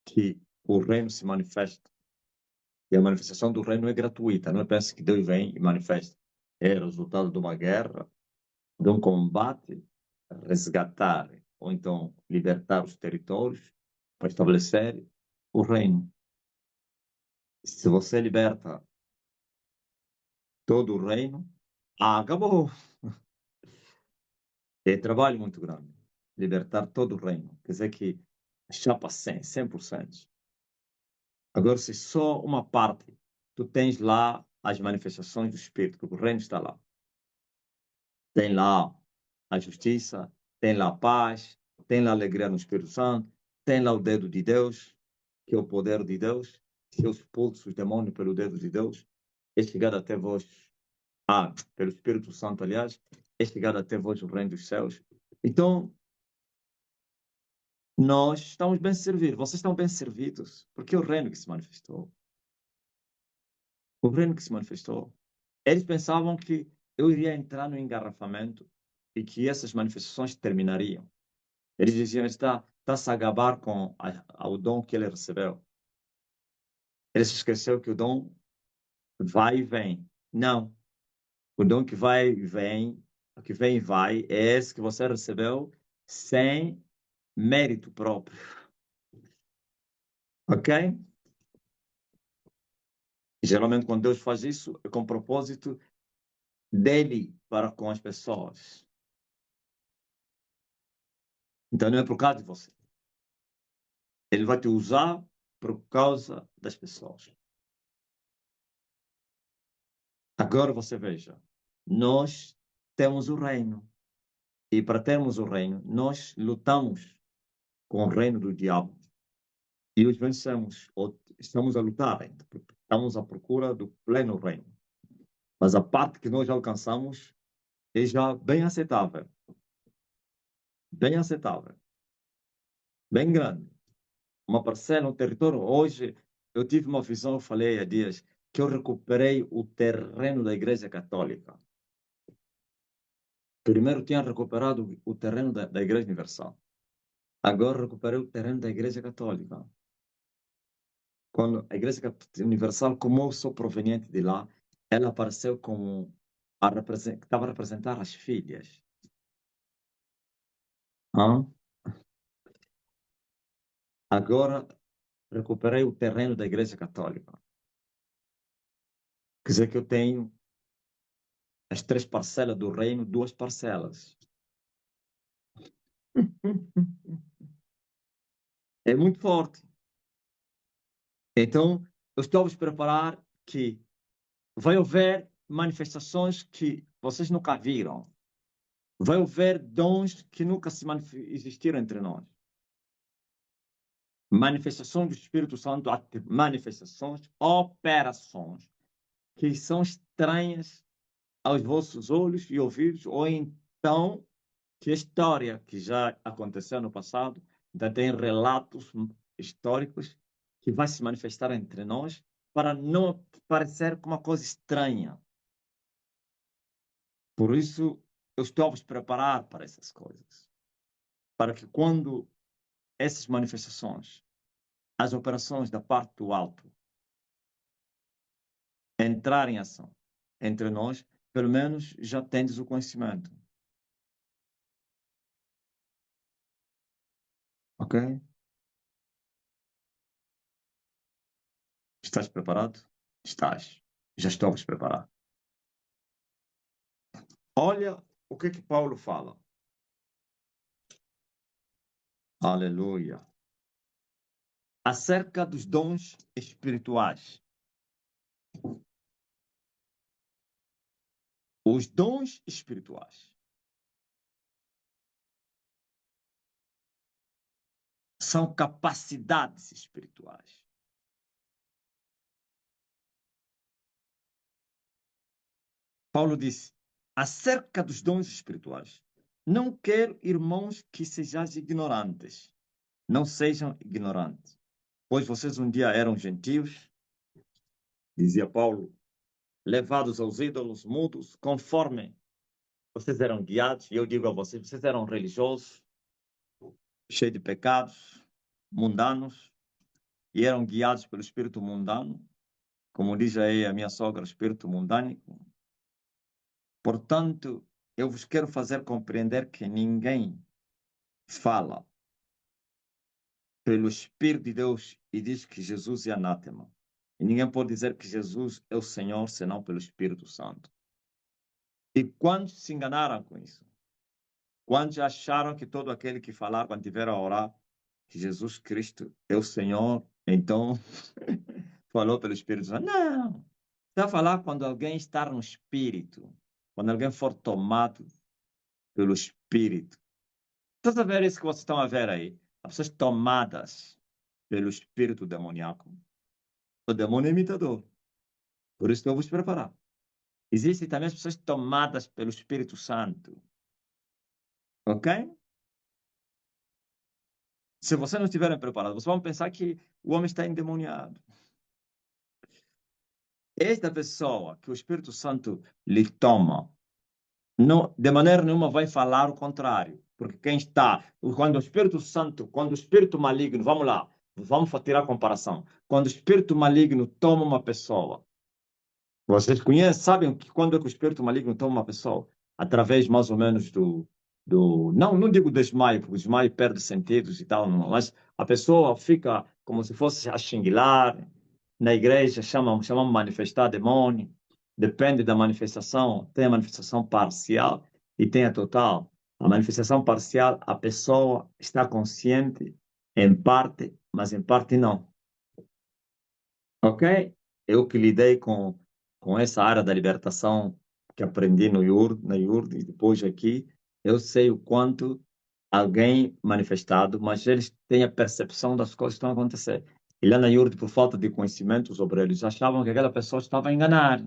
que o reino se manifesta. E a manifestação do reino é gratuita. Não pense que Deus vem e manifesta. É resultado de uma guerra, de um combate, resgatar ou então libertar os territórios para estabelecer o reino. Se você liberta todo o reino, acabou. É trabalho muito grande. Libertar todo o reino. Quer dizer que chapa 100%. Agora, se só uma parte, tu tens lá as manifestações do Espírito, porque o reino está lá. Tem lá a justiça, tem lá a paz, tem lá a alegria no Espírito Santo, tem lá o dedo de Deus, que é o poder de Deus. Se eu expulso os demônios pelo dedo de Deus, é chegado até vós, pelo Espírito Santo, aliás, é chegado até vós o reino dos céus. Então, nós estamos bem servidos, vocês estão bem servidos, porque é o reino que se manifestou. O reino que se manifestou. Eles pensavam que eu iria entrar no engarrafamento e que essas manifestações terminariam. Eles diziam, está se a gabar com o dom que ele recebeu. Ele se esqueceu que o dom vai e vem. Não. O dom que vai e vem, o que vem e vai, é esse que você recebeu sem mérito próprio. Ok? Geralmente, quando Deus faz isso, é com propósito dele para com as pessoas. Então, não é por causa de você. Ele vai te usar por causa das pessoas. Agora você veja, nós temos o reino. E para termos o reino, nós lutamos com o reino do diabo. E os vencemos, ou estamos a lutar ainda, porque estamos à procura do pleno reino. Mas a parte que nós alcançamos é já bem aceitável. Bem aceitável. Bem grande. Uma parcela, um território. Hoje, eu tive uma visão, eu falei há dias, que eu recuperei o terreno da Igreja Católica. Primeiro tinha recuperado o terreno da Igreja Universal. Agora recuperei o terreno da Igreja Católica. Quando a Igreja Universal, como eu sou proveniente de lá, ela apareceu como estava a representar as filhas. Hã? Agora recuperei o terreno da Igreja Católica. Quer dizer que eu tenho as 3 parcelas do reino, 2 parcelas. É muito forte. Então, eu estou a vos preparar que vai haver manifestações que vocês nunca viram. Vai haver dons que nunca existiram entre nós. Manifestações do Espírito Santo, manifestações, operações que são estranhas aos vossos olhos e ouvidos, ou então que a história que já aconteceu no passado, ainda tem relatos históricos que vai se manifestar entre nós para não parecer como uma coisa estranha. Por isso, eu estou a vos preparar para essas coisas. Para que quando essas manifestações, as operações da parte do alto, entrarem em ação entre nós, pelo menos já tendes o conhecimento. Ok? Estás preparado? Estás. Já estou a vos preparar. Olha o que Paulo fala. Aleluia. Acerca dos dons espirituais. Os dons espirituais são capacidades espirituais. Paulo disse, acerca dos dons espirituais, não quero, irmãos, que sejais ignorantes. Não sejam ignorantes. Pois vocês um dia eram gentios, dizia Paulo, levados aos ídolos mudos, conforme vocês eram guiados, e eu digo a vocês, vocês eram religiosos, cheios de pecados, mundanos, e eram guiados pelo espírito mundano, como diz aí a minha sogra, o espírito mundânico. Portanto, eu vos quero fazer compreender que ninguém fala pelo Espírito de Deus e diz que Jesus é anátema. E ninguém pode dizer que Jesus é o Senhor senão pelo Espírito Santo. E quantos se enganaram com isso? Quantos acharam que todo aquele que falar quando tiver a orar que Jesus Cristo é o Senhor, então falou pelo Espírito Santo? Não! Está a falar quando alguém está no Espírito, quando alguém for tomado pelo Espírito. Estás a ver isso que vocês estão a ver aí? As pessoas tomadas pelo Espírito demoníaco. O demônio é imitador. Por isso que eu vou vos preparar. Existem também as pessoas tomadas pelo Espírito Santo. Ok? Se vocês não estiverem preparados, vocês vão pensar que o homem está endemoniado. Esta pessoa que o Espírito Santo lhe toma, não, de maneira nenhuma vai falar o contrário. porque quem está, quando o Espírito Santo, quando o Espírito maligno, vamos lá, vamos tirar a comparação. Quando o Espírito maligno toma uma pessoa, vocês conhecem, sabem que quando é que o Espírito maligno toma uma pessoa? Através mais ou menos não digo desmaio, porque o desmaio perde sentidos e tal, não, mas a pessoa fica como se fosse a xinguilar, na igreja chamamos manifestar demônio, depende da manifestação, tem a manifestação parcial e tem a total. A manifestação parcial, a pessoa está consciente em parte, mas em parte não. Ok? Eu que lidei com essa área da libertação que aprendi no na IURD e depois aqui, eu sei o quanto alguém manifestado, mas eles têm a percepção das coisas que estão acontecendo. E lá na IURD, por falta de conhecimento, os obreiros achavam que aquela pessoa estava a enganar.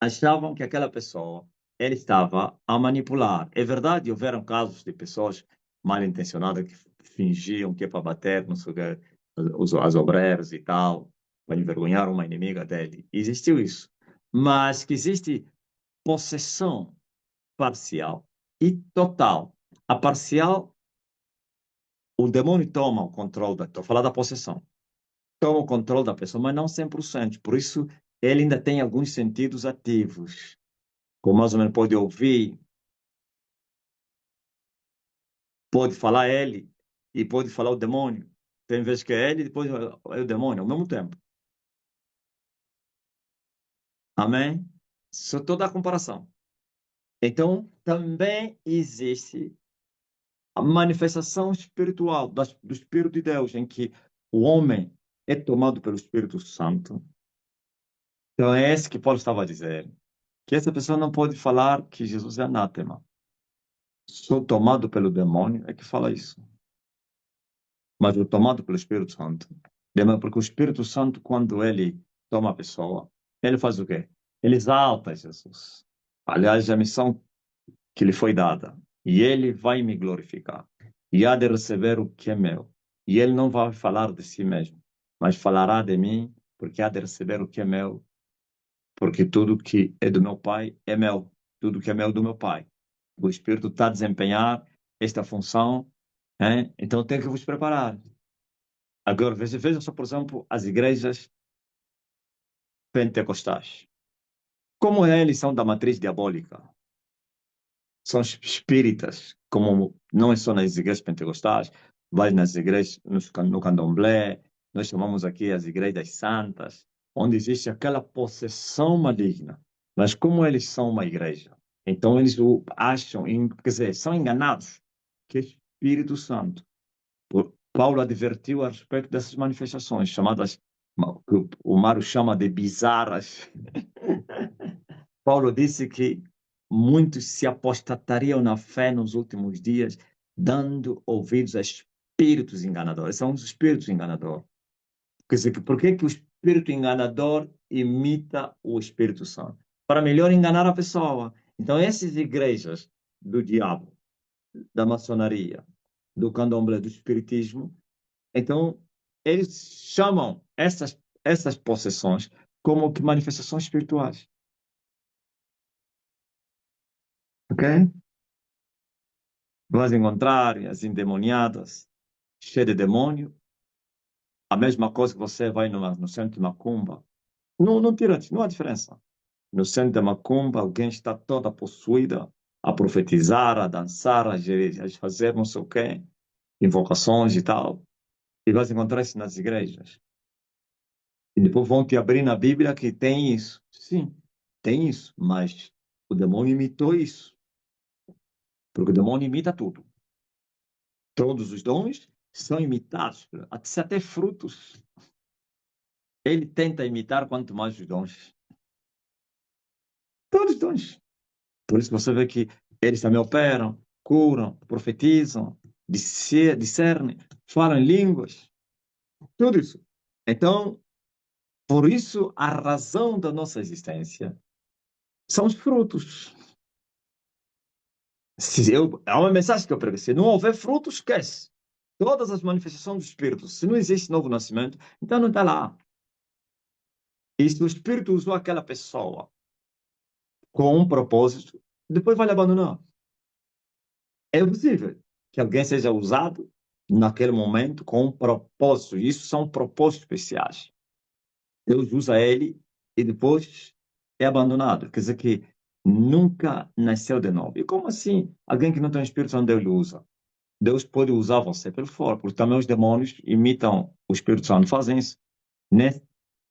Achavam que aquela pessoa ele estava a manipular. É verdade, houveram casos de pessoas mal intencionadas que fingiam que é para bater, não sei o quê, as obreiros e tal, para envergonhar uma inimiga dele. Existiu isso. Mas que existe possessão parcial e total. A parcial, o demônio toma o controle estou falando da possessão, toma o controle da pessoa, mas não 100%. Por isso, ele ainda tem alguns sentidos ativos. Como mais ou menos pode ouvir, pode falar ele e pode falar o demônio. Tem vezes que é ele e depois é o demônio, ao mesmo tempo. Amém? Isso é toda a comparação. Então, também existe a manifestação espiritual do Espírito de Deus, em que o homem é tomado pelo Espírito Santo. Então, é esse que Paulo estava a dizer. Que essa pessoa não pode falar que Jesus é anátema. Sou tomado pelo demônio é que fala isso. Mas o tomado pelo Espírito Santo. Porque o Espírito Santo, quando ele toma a pessoa, ele faz o quê? Ele exalta Jesus. Aliás, a missão que lhe foi dada. E ele vai me glorificar. E há de receber o que é meu. E ele não vai falar de si mesmo, mas falará de mim, porque há de receber o que é meu. Porque tudo que é do meu Pai é meu. Tudo que é meu é do meu Pai. O Espírito está a desempenhar esta função, hein? Então tem que vos preparar. Agora, veja só, por exemplo, as igrejas pentecostais. Como eles são da matriz diabólica? São espíritas, como não é só nas igrejas pentecostais, vai nas igrejas, no candomblé, nós chamamos aqui as igrejas das santas, onde existe aquela possessão maligna. Mas como eles são uma igreja, então eles acham, quer dizer, são enganados que é Espírito Santo. Paulo advertiu a respeito dessas manifestações, chamadas, que o Mário chama de bizarras. Paulo disse que muitos se apostatariam na fé nos últimos dias, dando ouvidos a espíritos enganadores. São os espíritos enganadores. Quer dizer, por que o espírito enganador imita o Espírito Santo? Para melhor enganar a pessoa. Então, essas igrejas do diabo, da maçonaria, do candomblé, do espiritismo, então, eles chamam essas possessões como que manifestações espirituais. Ok? Vais encontrar as endemoniadas, cheias de demônio. A mesma coisa que você vai no centro de macumba. Não há diferença. No centro de macumba, alguém está toda possuída a profetizar, a dançar, a fazer não sei o quê, invocações e tal. E vais encontrar isso nas igrejas. E depois vão te abrir na Bíblia que tem isso. Sim, tem isso, mas o demônio imitou isso. Porque o demônio imita tudo. Todos os dons são imitados, até frutos. Ele tenta imitar quanto mais os dons. Todos os dons. Por isso você vê que eles também operam, curam, profetizam, discernem, falam em línguas. Tudo isso. Então, por isso, a razão da nossa existência são os frutos. Há uma mensagem que eu prego. Se não houver frutos, esquece. Todas as manifestações do Espírito. Se não existe novo nascimento, então não está lá. E se o Espírito usou aquela pessoa com um propósito, depois vai lhe abandonar. É possível que alguém seja usado naquele momento com um propósito. Isso são propósitos especiais. Deus usa ele e depois é abandonado. Quer dizer que nunca nasceu de novo. E como assim alguém que não tem o Espírito Santo, Deus lhe usa? Deus pode usar você pelo fora, porque também os demônios imitam o Espírito Santo, fazem isso. Né?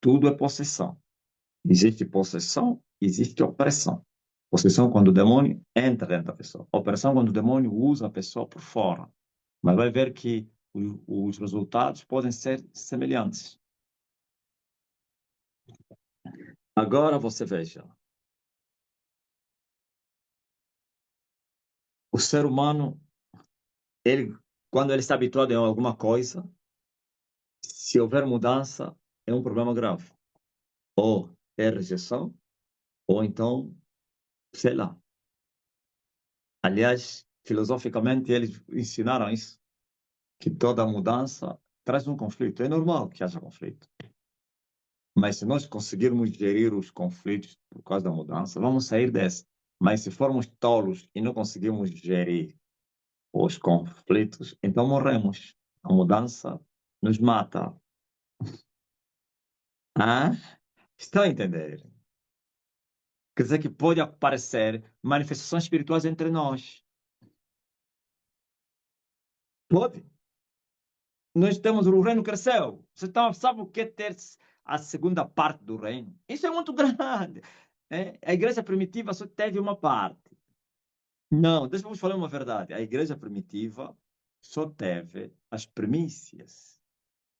Tudo é possessão. Existe possessão, existe opressão. Possessão quando o demônio entra dentro da pessoa. Opressão quando o demônio usa a pessoa por fora. Mas vai ver que os resultados podem ser semelhantes. Agora você veja. O ser humano, ele, quando ele está habituado a alguma coisa, se houver mudança, é um problema grave. Ou é rejeição, ou então, sei lá. Aliás, filosoficamente, eles ensinaram isso, que toda mudança traz um conflito. É normal que haja conflito. Mas se nós conseguirmos gerir os conflitos por causa da mudança, vamos sair dessa. Mas se formos tolos e não conseguirmos gerir os conflitos, então morremos. A mudança nos mata. Ah? Estão a entender? Quer dizer que pode aparecer manifestações espirituais entre nós. Pode. Nós temos o reino cresceu. Você sabe o que é ter a segunda parte do reino? Isso é muito grande. É? A igreja primitiva só teve uma parte. Não, deixa eu falar uma verdade. A igreja primitiva só teve as primícias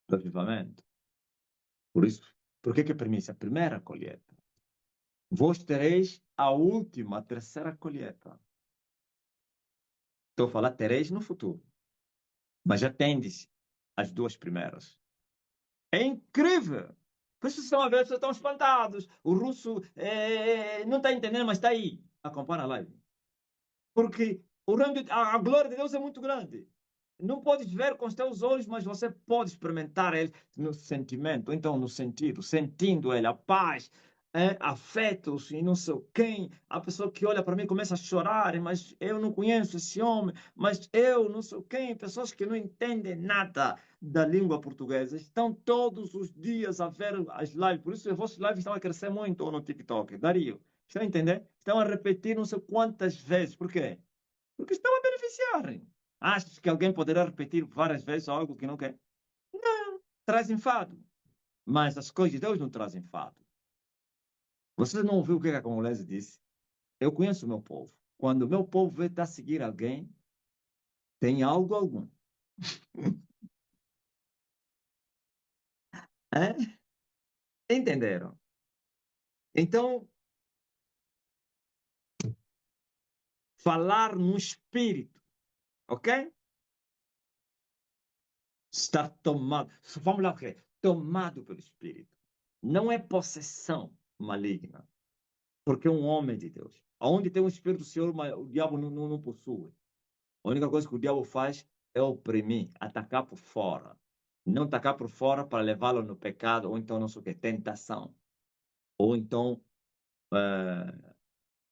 do avivamento. Por isso, por que é primícia? A primeira colheita. Vós tereis a última, a terceira colheita. Estou a falar tereis no futuro. Mas já tendes as duas primeiras. É incrível! Por isso estão a ver, vocês estão espantados. O russo não está entendendo, mas está aí. Acompanha a live. Porque a glória de Deus é muito grande. Não podes ver com os teus olhos, mas você pode experimentar ele no sentimento, então no sentido, sentindo ele, a paz, afetos e não sei quem. A pessoa que olha para mim começa a chorar, mas eu não conheço esse homem, mas eu não sei quem. Pessoas que não entendem nada da língua portuguesa estão todos os dias a ver as lives. Por isso, as vossas lives estão a crescer muito no TikTok. Dario, estão a entender? Estão a repetir não sei quantas vezes. Por quê? Porque estão a beneficiar. Achas que alguém poderá repetir várias vezes algo que não quer? Não, traz enfado. Mas as coisas de Deus não trazem enfado. Você não ouviu o que a Congolese disse? Eu conheço o meu povo. Quando o meu povo vê a seguir alguém, tem algo algum. É? Entenderam? Então, falar no espírito, ok? Estar tomado. Vamos lá, ok? Tomado pelo espírito. Não é possessão maligna. Porque é um homem de Deus. Onde tem o Espírito do Senhor, o diabo não possui. A única coisa que o diabo faz é oprimir, atacar por fora. Não atacar por fora para levá-lo no pecado, ou então não sei o que, tentação. Ou então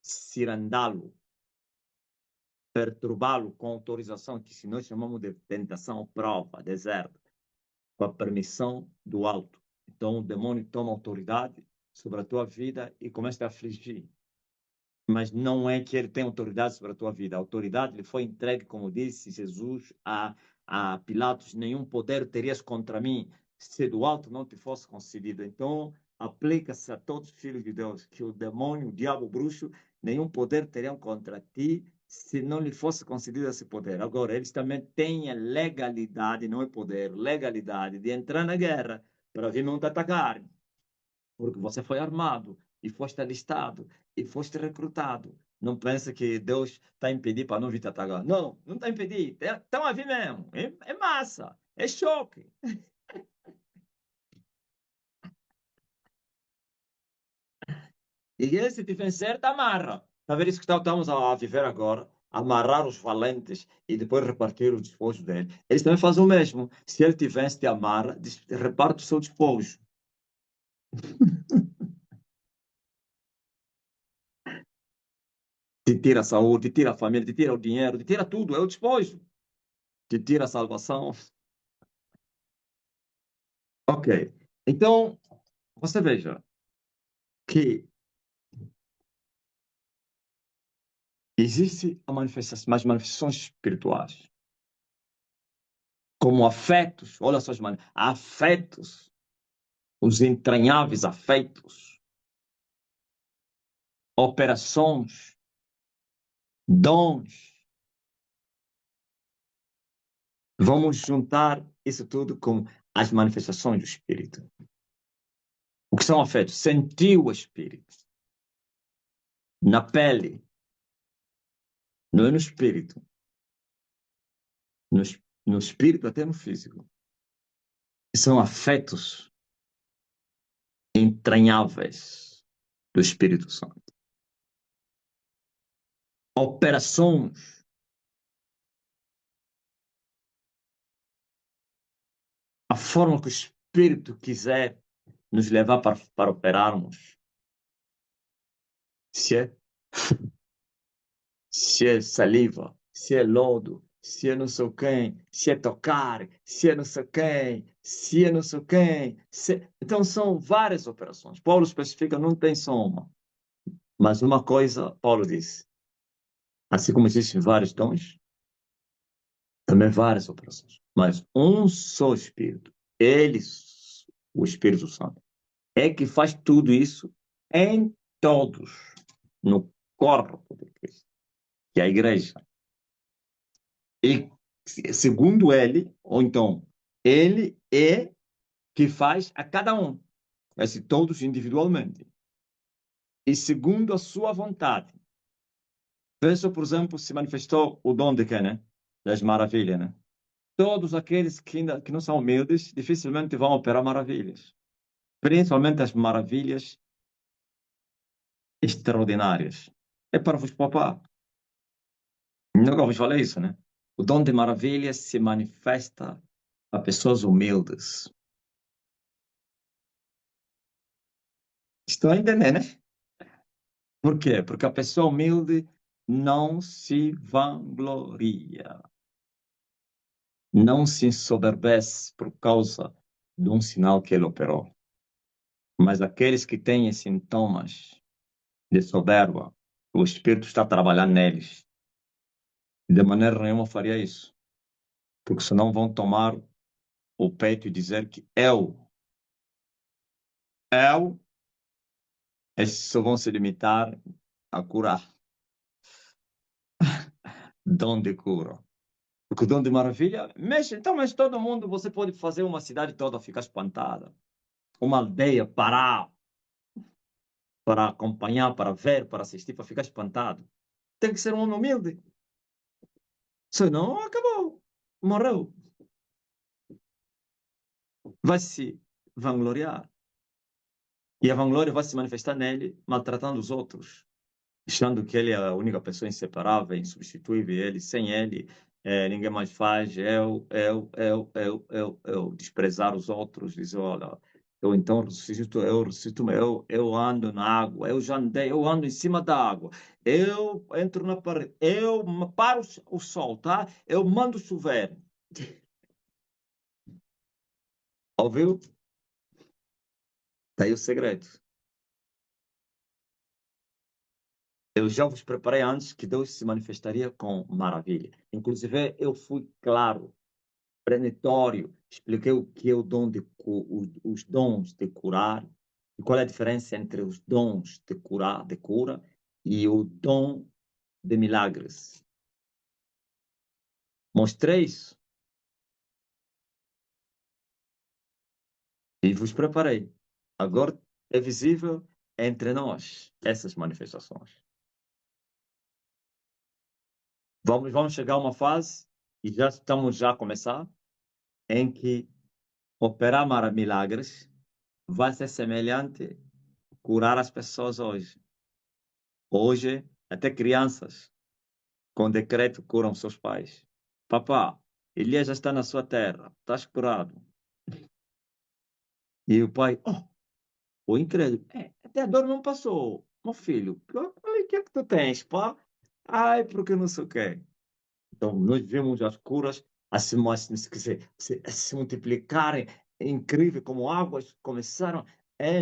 cirandá-lo, perturbá-lo com autorização, que se nós chamamos de tentação, prova, deserto, com a permissão do alto. Então o demônio toma autoridade sobre a tua vida e começa a afligir. Mas não é que ele tem autoridade sobre a tua vida. A autoridade lhe foi entregue, como disse Jesus a Pilatos: nenhum poder terias contra mim se do alto não te fosse concedido. Então, aplica-se a todos os filhos de Deus que o demônio, o diabo, o bruxo, nenhum poder teriam contra ti se não lhe fosse concedido esse poder. Agora, eles também têm a legalidade, não é poder, legalidade de entrar na guerra para vir não te atacar, porque você foi armado e foste alistado e foste recrutado. Não pensa que Deus está impedindo para não vir te atacar. Não, não está impedindo. Estão a vir mesmo. É massa. É choque. E ele, se te vencer, te amarra. Está a ver isso que estamos a viver agora? Amarrar os valentes e depois repartir o despojo dele. Eles também fazem o mesmo. Se ele te vence, te amarra, reparte o seu despojo. Te tira a saúde, te tira a família, te tira o dinheiro, te tira tudo, é o despojo. Te tira a salvação. Ok. Então, você veja que existe as manifestações espirituais, como afetos, olha só, afetos, os entranháveis afetos, operações, dons. Vamos juntar isso tudo com as manifestações do Espírito. O que são afetos? Sentir o Espírito na pele, não é no espírito. No, no espírito, até no físico. São afetos entranháveis do Espírito Santo. Operações, a forma que o Espírito quiser nos levar para operarmos. Se é, se é saliva, se é lodo, se é não sei quem, se é tocar, se é não sei quem, se é não sei quem. Então são várias operações. Paulo especifica, não tem só uma. Mas uma coisa, Paulo disse, assim como existem vários dons, também várias operações. Mas um só Espírito, ele, o Espírito Santo, é que faz tudo isso em todos, no corpo de Cristo, que é a igreja. E segundo ele, ou então, ele é que faz a cada um, mas todos individualmente. E segundo a sua vontade. Veja, por exemplo, se manifestou o dom de quem, né? Das maravilhas, né? Todos aqueles que não são humildes dificilmente vão operar maravilhas. Principalmente as maravilhas extraordinárias. É para vos poupar. Nunca vos falei isso, né? O dom de maravilhas se manifesta a pessoas humildes. Estão a entender, né? Por quê? Porque a pessoa humilde não se vangloria. Não se ensoberbece por causa de um sinal que ele operou. Mas aqueles que têm sintomas de soberba, o Espírito está trabalhando neles. De maneira nenhuma faria isso. Porque senão vão tomar o peito e dizer que esses só vão se limitar a curar. Dom de cura. Porque o dom de maravilha, mexe, então, mas todo mundo, você pode fazer uma cidade toda ficar espantada. Uma aldeia parar para acompanhar, para ver, para assistir, para ficar espantado. Tem que ser um homem humilde. Senão, acabou. Morreu. Vai se vangloriar. E a vanglória vai se manifestar nele, maltratando os outros, achando que ele é a única pessoa inseparável, insubstituível, ele, sem ele, ninguém mais faz, eu, desprezar os outros, dizer, olha, eu então ressuscito, eu ando na água, eu já andei, eu ando em cima da água, eu entro na parede, eu paro o sol, tá? Eu mando chover. Ouviu? Tá aí o segredo. Eu já vos preparei antes que Deus se manifestaria com maravilha. Inclusive, eu fui claro, precatório, expliquei o que é o dom os dons de curar, e qual é a diferença entre os dons de cura e o dom de milagres. Mostrei isso e vos preparei. Agora é visível entre nós essas manifestações. Vamos chegar a uma fase, e já estamos a começar, em que operar milagres vai ser semelhante a curar as pessoas hoje. Hoje, até crianças, com decreto, curam seus pais. Papá, Elias já está na sua terra, estás curado. E o pai, o incrédulo, até a dor não passou. Meu filho, o que é que tu tens, pá? Ai, porque não sei o quê. Então, nós vemos as curas a se multiplicarem. É incrível como águas começaram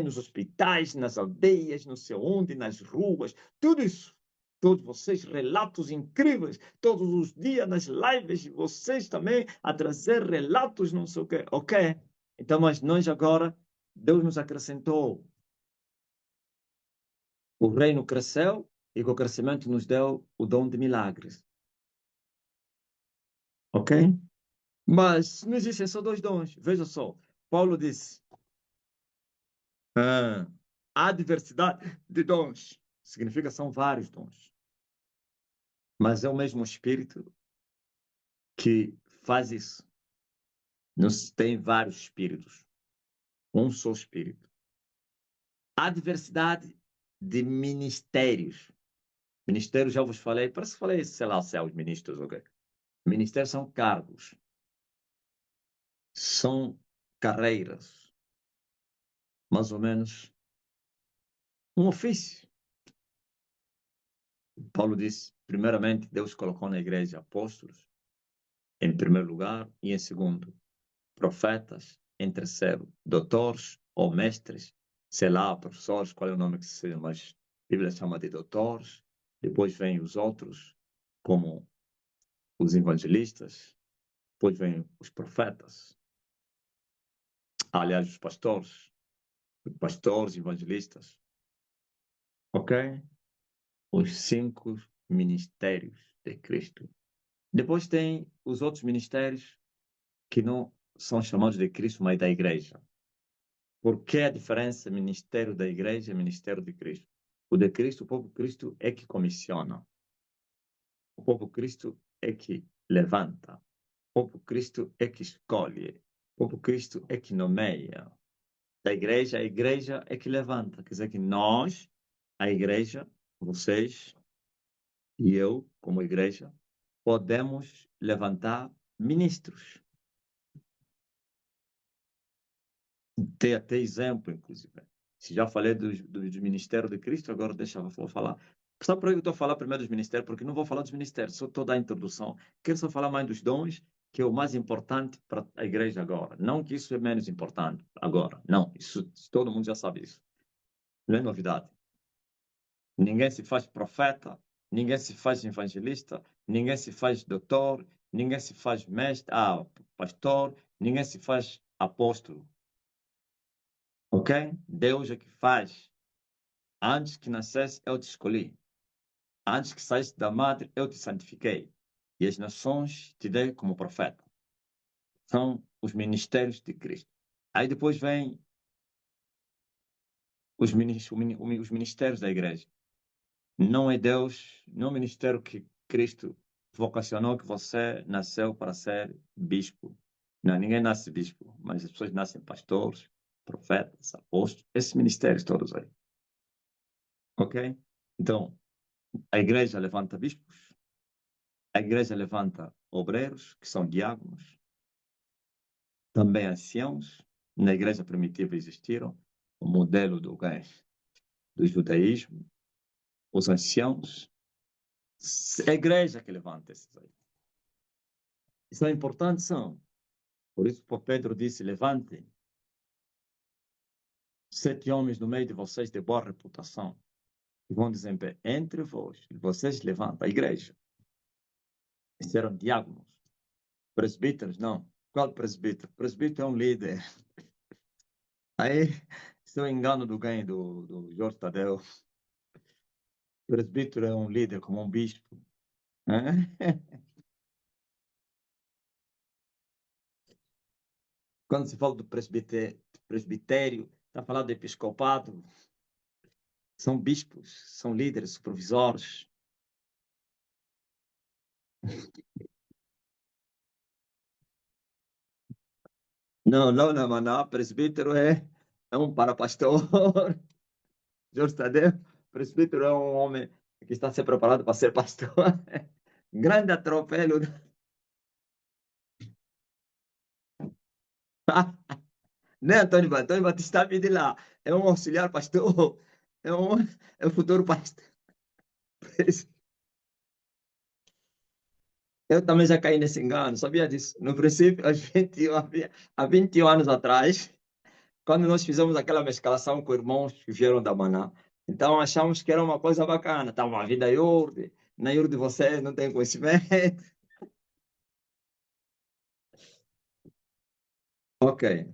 nos hospitais, nas aldeias, não sei onde, nas ruas, tudo isso. Todos vocês, relatos incríveis, todos os dias nas lives, vocês também a trazer relatos, não sei o quê, ok? Então, mas nós agora, Deus nos acrescentou. O reino cresceu e com o crescimento nos deu o dom de milagres, ok? Mas não existem só dois dons. Veja só, Paulo disse: há diversidade de dons. Significa que são vários dons. Mas é o mesmo Espírito que faz isso. Não se tem vários espíritos. Um só Espírito. Há diversidade de ministérios. Ministérios, já vos falei, parece que falei, sei lá, se é os ministros, ok? Ministérios são cargos. São carreiras. Mais ou menos um ofício. Paulo disse, primeiramente, Deus colocou na igreja apóstolos, em primeiro lugar, e em segundo, profetas, em terceiro, doutores ou mestres, sei lá, professores, qual é o nome que seja, mas a Bíblia chama de doutores. Depois vem os outros, como os evangelistas, depois vem os profetas, aliás, os pastores, evangelistas, ok? Os 5 ministérios de Cristo. Depois tem os outros ministérios que não são chamados de Cristo, mas da igreja. Por que a diferença ministério da igreja e ministério de Cristo? O de Cristo, o povo de Cristo é que comissiona. O povo de Cristo é que levanta. O povo de Cristo é que escolhe. O povo de Cristo é que nomeia. Da igreja, a igreja é que levanta. Quer dizer que nós, a igreja, vocês e eu, como igreja, podemos levantar ministros. Tem até exemplo, inclusive. Se já falei dos ministérios de Cristo, agora deixa eu falar. Sabe por que eu estou a falar primeiro dos ministérios? Porque não vou falar dos ministérios, só estou a dar a introdução. Quero só falar mais dos dons, que é o mais importante para a igreja agora. Não que isso é menos importante agora. Não, isso todo mundo já sabe isso. Não é novidade. Ninguém se faz profeta, ninguém se faz evangelista, ninguém se faz doutor, ninguém se faz mestre, pastor, ninguém se faz apóstolo. Ok? Deus é que faz. Antes que nascesse, eu te escolhi. Antes que saísse da madre, eu te santifiquei. E as nações te dei como profeta. São os ministérios de Cristo. Aí depois vem os ministérios da igreja. Não é Deus, não é o ministério que Cristo vocacionou que você nasceu para ser bispo. Não, ninguém nasce bispo, mas as pessoas nascem pastores, profetas, apóstolos, esses ministérios todos aí. Ok? Então, a igreja levanta bispos, a igreja levanta obreiros, que são diáconos, também anciãos. Na igreja primitiva existiram o modelo do judaísmo, os anciãos. É a igreja que levanta esses aí. E são importantes, são. Por isso, Pedro disse: levantem 7 homens no meio de vocês de boa reputação, e vão dizer entre vós, e vocês levantam a igreja. Esses eram diáconos. Presbíteros, não. Qual presbítero? Presbítero é um líder. Aí, se eu engano do ganho do Jorge Tadeu, presbítero é um líder como um bispo. Quando se fala do presbitério, está falando de episcopado, são bispos, são líderes, supervisores. Não, não, não, não, presbítero é um para pastor. Jorge Tadeu, presbítero é um homem que está se preparando para ser pastor. Grande atropelo. Né, Antônio? Antônio Batista de lá. É um auxiliar pastor. É um futuro pastor. Eu também já caí nesse engano, sabia disso? No princípio, há 21 anos atrás, quando nós fizemos aquela mescalação com irmãos que vieram da Maná, então achamos que era uma coisa bacana. Estava a vida iurde, na iurde vocês não têm conhecimento. Ok,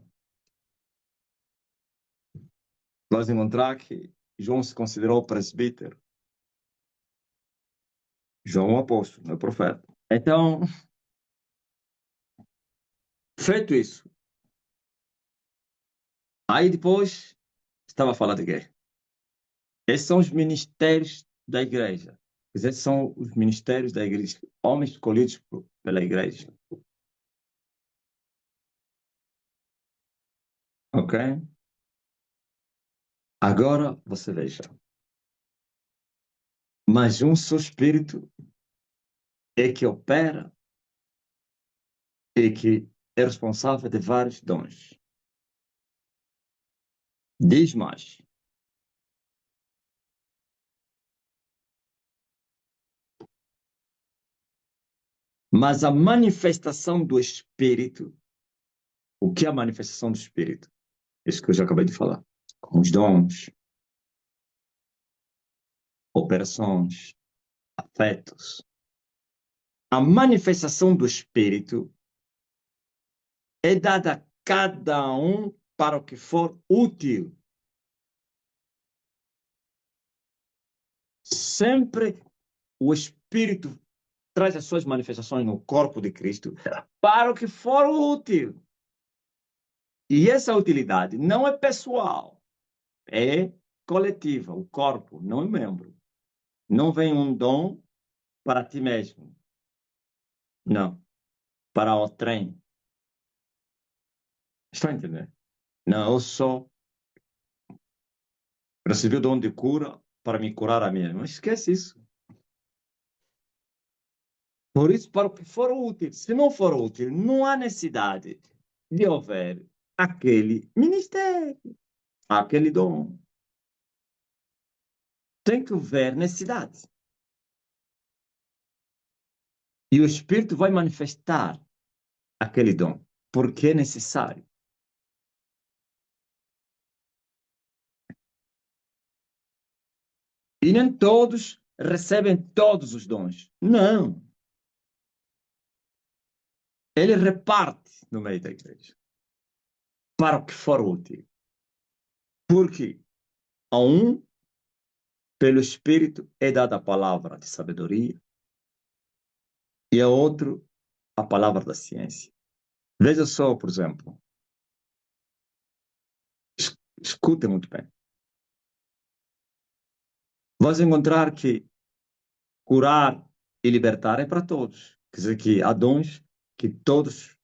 vamos encontrar que João se considerou presbítero. João é um apóstolo, não é profeta. Então, feito isso, aí depois estava a falar de quê? Esses são os ministérios da igreja. Esses são os ministérios da igreja, homens escolhidos pela igreja. Ok? Agora você veja. Mas um só Espírito é que opera e que é responsável de vários dons. Diz mais. Mas a manifestação do Espírito, o que é a manifestação do Espírito? Isso que eu já acabei de falar. Com os dons, operações, afetos. A manifestação do Espírito é dada a cada um para o que for útil. Sempre o Espírito traz as suas manifestações no corpo de Cristo para o que for útil. E essa utilidade não é pessoal, é coletiva. O corpo não é membro. Não vem um dom para ti mesmo. Não. Para o trem. Está entendendo? Não, eu só recebi o dom de cura para me curar a mim mesmo. Esquece isso. Por isso, para o que for útil. Se não for útil, não há necessidade de haver aquele ministério, aquele dom. Tem que haver necessidade. E o Espírito vai manifestar aquele dom, porque é necessário. E nem todos recebem todos os dons. Não. Ele reparte no meio da igreja para o que for útil. Porque a um, pelo Espírito, é dada a palavra de sabedoria e a outro, a palavra da ciência. Veja só, por exemplo, escute muito bem. Vais encontrar que curar e libertar é para todos. Quer dizer que há dons que todos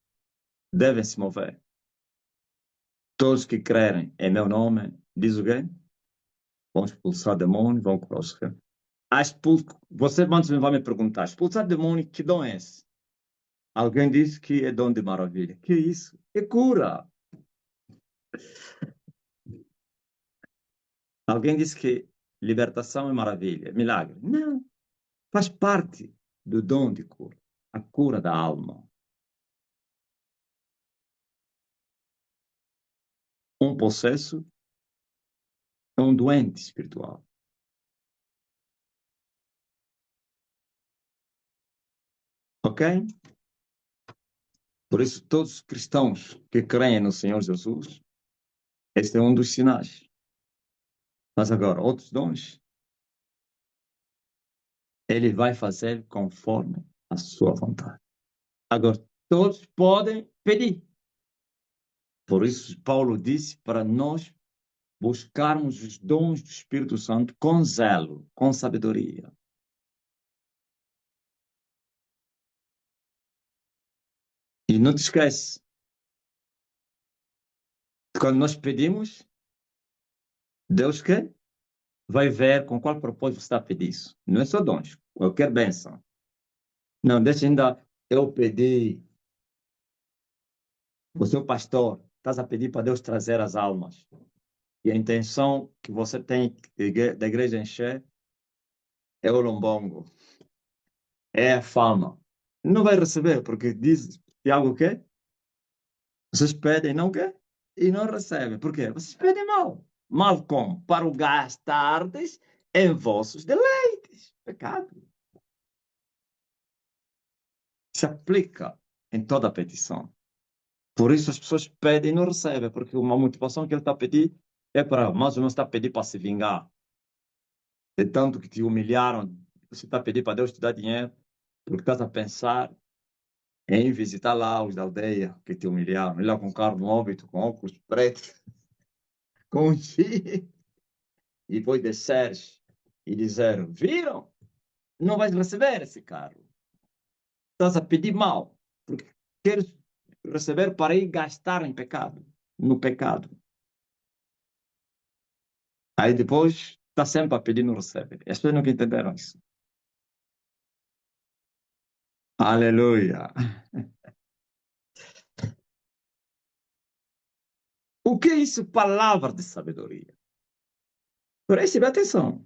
devem se mover. Todos que crerem em meu nome, diz o quê? Vão expulsar demônios, vão curar os enfermos. Você vai me perguntar, expulsar demônio, que dom é esse? Alguém disse que é dom de maravilha. Que isso? É cura. Alguém disse que libertação é maravilha, é milagre. Não. Faz parte do dom de cura. A cura da alma. Um possesso é um doente espiritual. Ok? Por isso, todos os cristãos que creem no Senhor Jesus, este é um dos sinais. Mas agora, outros dons, ele vai fazer conforme a sua vontade. Agora, todos podem pedir. Por isso, Paulo disse para nós buscarmos os dons do Espírito Santo com zelo, com sabedoria. E não te esquece, quando nós pedimos, Deus quer, vai ver com qual propósito você está a pedir isso. Não é só dons, qualquer bênção. Não, deixa ainda eu pedir. Você é o pastor, estás a pedir para Deus trazer as almas. E a intenção que você tem da igreja encher é o lombongo, é a fama, não vai receber, porque diz Tiago o quê? Vocês pedem e não quê? E não recebem. Por quê? Vocês pedem mal. Mal como? Para o gastardes em vossos deleites. Pecado. Se aplica em toda a petição. Por isso as pessoas pedem e não recebem, porque uma motivação que ele está a pedir é para, mais ou menos está a pedir para se vingar. É tanto que te humilharam, você está a pedir para Deus te dar dinheiro, porque estás a pensar em visitar lá os da aldeia que te humilharam, ir lá com carro no óbito, com óculos pretos, com um chip, e depois desceres e dizer, viram? Não vais receber esse carro. Estás a pedir mal, porque queres receber para ir gastar em pecado, no pecado. Aí depois está sempre a pedir e não recebe. As pessoas nunca entenderam isso. Aleluia. O que é isso? Palavra de sabedoria. Preste atenção.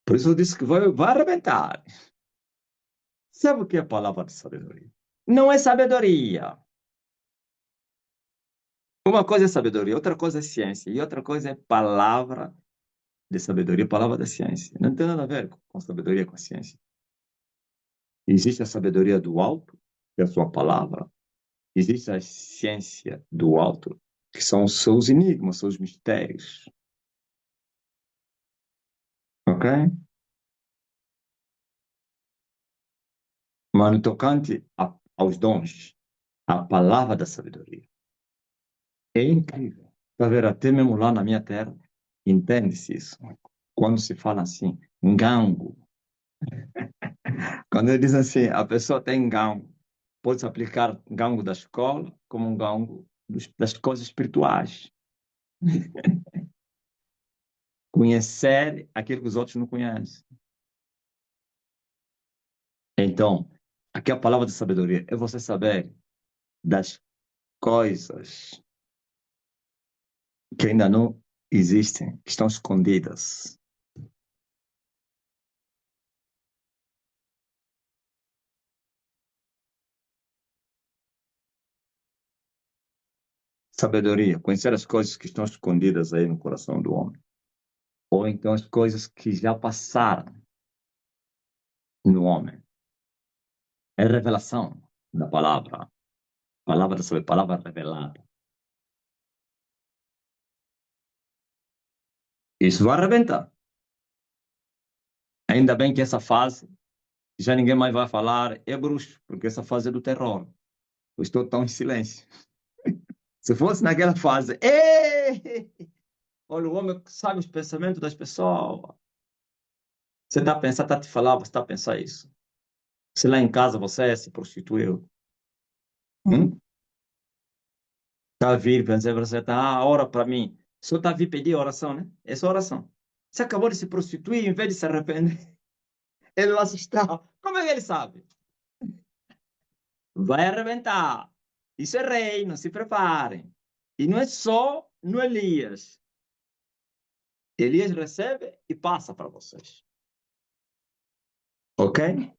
Por isso eu disse que vai arrebentar. Sabe o que é a palavra de sabedoria? Não é sabedoria. Uma coisa é sabedoria, outra coisa é ciência, e outra coisa é palavra de sabedoria, palavra da ciência. Não tem nada a ver com sabedoria, com a ciência. Existe a sabedoria do alto, que é a sua palavra. Existe a ciência do alto, que são os seus enigmas, seus mistérios. Ok? Mas no tocante aos dons, a palavra da sabedoria é incrível. Está ver, até mesmo lá na minha terra, entende-se isso. Quando se fala assim, gango. Quando eles dizem assim, a pessoa tem gango, pode-se aplicar gango da escola como um gango das coisas espirituais. Conhecer aquilo que os outros não conhecem. Então, aqui a palavra de sabedoria é você saber das coisas que ainda não existem, que estão escondidas. Sabedoria, conhecer as coisas que estão escondidas aí no coração do homem. Ou então as coisas que já passaram no homem. É revelação da palavra. Palavra sobre palavra revelada. Isso vai arrebentar. Ainda bem que essa fase já ninguém mais vai falar é bruxo, porque essa fase é do terror. Eu estou tão em silêncio. Se fosse naquela fase, ei! Olha, o homem sabe os pensamentos das pessoas. Você está a pensar, está a te falar, você está a pensar isso. Se lá em casa você se prostituiu, está a vir, pensar, você está, ora para mim. Só está a vir pedir oração, né? Essa oração. Você acabou de se prostituir, em vez de se arrepender, ele lá está. Como é que ele sabe? Vai arrebentar. Isso é reino, se preparem. E não é só no Elias. Elias recebe e passa para vocês. Ok?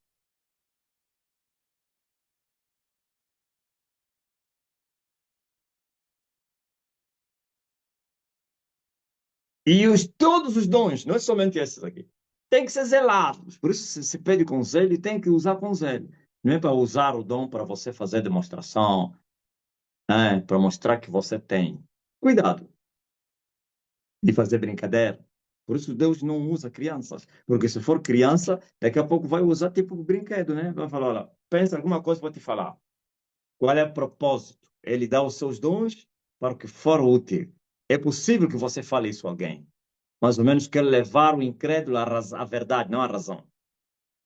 E todos os dons, não é somente esses aqui, tem que ser zelados. Por isso, se pede com zelo, e tem que usar com zelo. Não é para usar o dom para você fazer demonstração, para mostrar que você tem. Cuidado de fazer brincadeira. Por isso, Deus não usa crianças. Porque se for criança, daqui a pouco vai usar tipo brinquedo, né? Vai falar, olha, pensa alguma coisa para te falar. Qual é o propósito? Ele dá os seus dons para o que for útil. É possível que você fale isso a alguém. Mais ou menos quer levar o incrédulo à verdade, não à razão.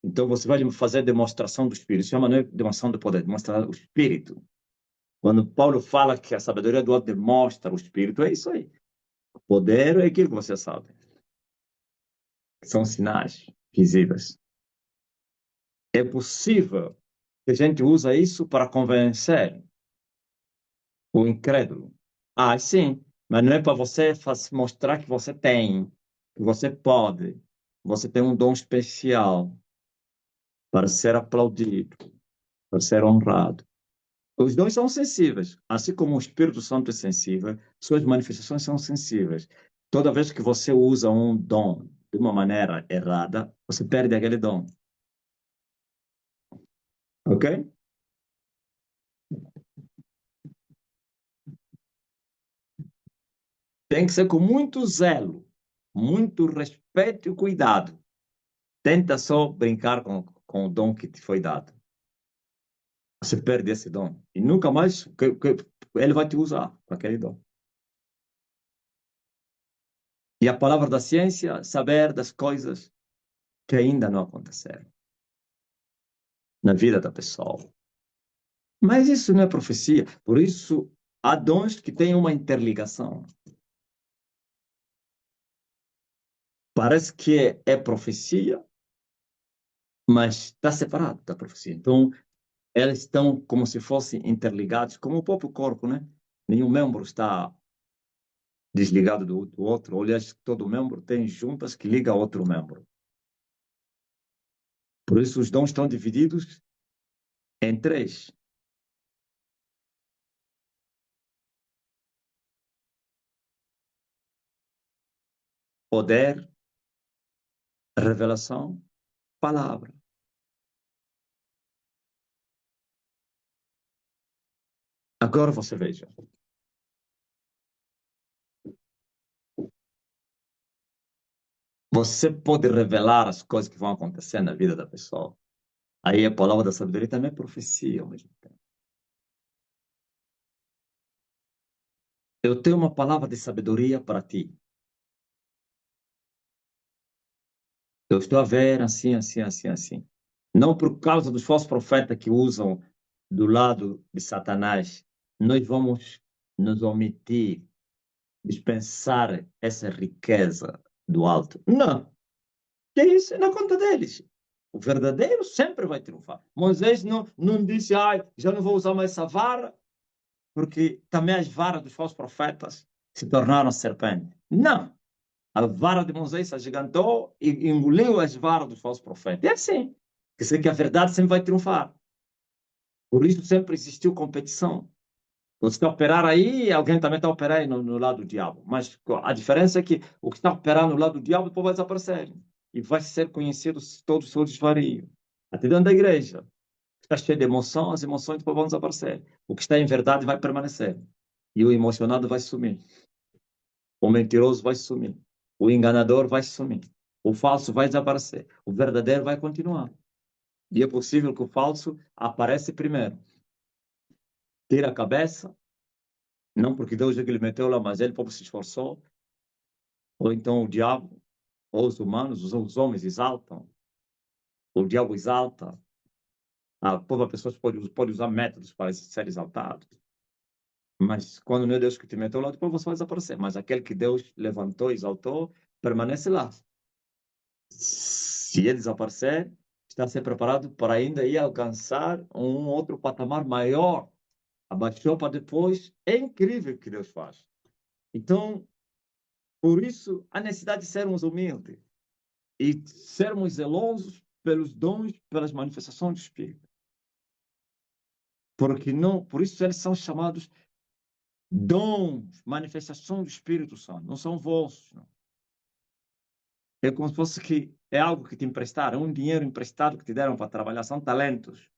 Então você vai fazer demonstração do Espírito. Isso chama não é demonstração do poder, demonstrar o Espírito. Quando Paulo fala que a sabedoria do alto demonstra o Espírito, é isso aí. O poder é aquilo que você sabe. São sinais visíveis. É possível que a gente use isso para convencer o incrédulo. Ah, sim, mas não é para você mostrar que você tem, que você pode, você tem um dom especial. para ser aplaudido, para ser honrado. Os dons são sensíveis, assim como o Espírito Santo é sensível, suas manifestações são sensíveis. Toda vez que você usa um dom de uma maneira errada, você perde aquele dom. Ok? Tem que ser com muito zelo, muito respeito e cuidado. Tenta só brincar com o dom que te foi dado. Você perde esse dom. E nunca mais ele vai te usar para aquele dom. E a palavra da ciência, saber das coisas que ainda não aconteceram na vida da pessoa. Mas isso não é profecia. Por isso, há dons que têm uma interligação. Parece que é profecia, mas está separado da profecia. Então, elas estão como se fossem interligados, como o próprio corpo, né? Nenhum membro está desligado do outro. Aliás, todo membro tem juntas que ligam a outro membro. Por isso, os dons estão divididos em três. Poder, revelação, palavra. Agora você veja. Você pode revelar as coisas que vão acontecer na vida da pessoa. Aí a palavra da sabedoria também é profecia ao mesmo tempo. Eu tenho uma palavra de sabedoria para ti. Eu estou a ver assim, assim, assim, assim. Não por causa dos falsos profetas que usam do lado de Satanás, nós vamos nos omitir, dispensar essa riqueza do alto. Não. Que é isso? É na conta deles. O verdadeiro sempre vai triunfar. Moisés não disse, já não vou usar mais essa vara, porque também as varas dos falsos profetas se tornaram serpente. Não. A vara de Moisés se agigantou e engoliu as varas dos falsos profetas. É assim. Quer dizer que a verdade sempre vai triunfar. Por isso sempre existiu competição. Você está operar aí, alguém também está operando aí no lado do diabo. Mas a diferença é que o que está operando no lado do diabo depois vai desaparecer. E vai ser conhecido todos os seus desvarios. Até dentro da igreja. Está cheio de emoção, as emoções depois vão desaparecer. O que está em verdade vai permanecer. E o emocionado vai sumir. O mentiroso vai sumir. O enganador vai sumir. O falso vai desaparecer. O verdadeiro vai continuar. E é possível que o falso apareça primeiro. Tira a cabeça, não porque Deus é que ele meteu lá, mas ele próprio se esforçou. Ou então o diabo, ou os humanos, os homens exaltam. O diabo exalta. A própria pessoa pode usar métodos para ser exaltado. Mas quando não é Deus que te meteu lá, depois você vai desaparecer. Mas aquele que Deus levantou, exaltou, permanece lá. Se ele desaparecer, está a ser preparado para ainda ir alcançar um outro patamar maior. Abaixou para depois. É incrível o que Deus faz. Então, por isso, a necessidade de sermos humildes e sermos zelosos pelos dons, pelas manifestações do Espírito. Porque não, por isso eles são chamados dons, manifestações do Espírito Santo. Não são vossos, não. É como se fosse que é algo que te emprestaram, um dinheiro emprestado que te deram para trabalhar, são talentos,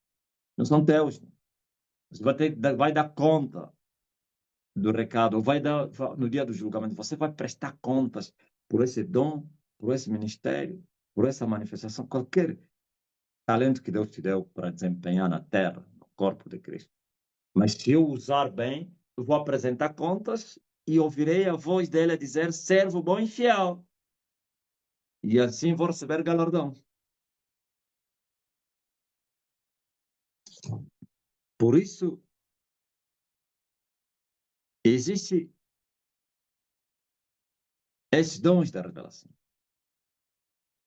não são teus. Você vai dar conta do recado, no dia do julgamento, você vai prestar contas por esse dom, por esse ministério, por essa manifestação, qualquer talento que Deus te deu para desempenhar na terra, no corpo de Cristo. Mas se eu usar bem, eu vou apresentar contas e ouvirei a voz dele a dizer, servo bom e fiel. E assim vou receber galardão. Por isso, existe esses dons da revelação.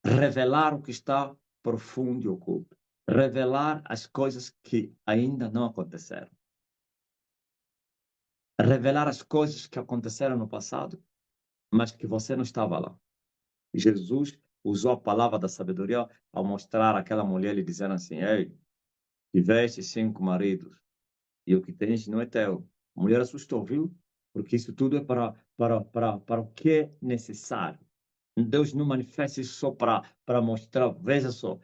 Revelar o que está profundo e oculto. Revelar as coisas que ainda não aconteceram. Revelar as coisas que aconteceram no passado, mas que você não estava lá. Jesus usou a palavra da sabedoria ao mostrar àquela mulher e dizer assim: ei, tiveste 5 maridos e o que tens não é teu. A mulher assustou, viu? Porque isso tudo é para o que é necessário. Deus não manifesta isso só para mostrar. Veja só,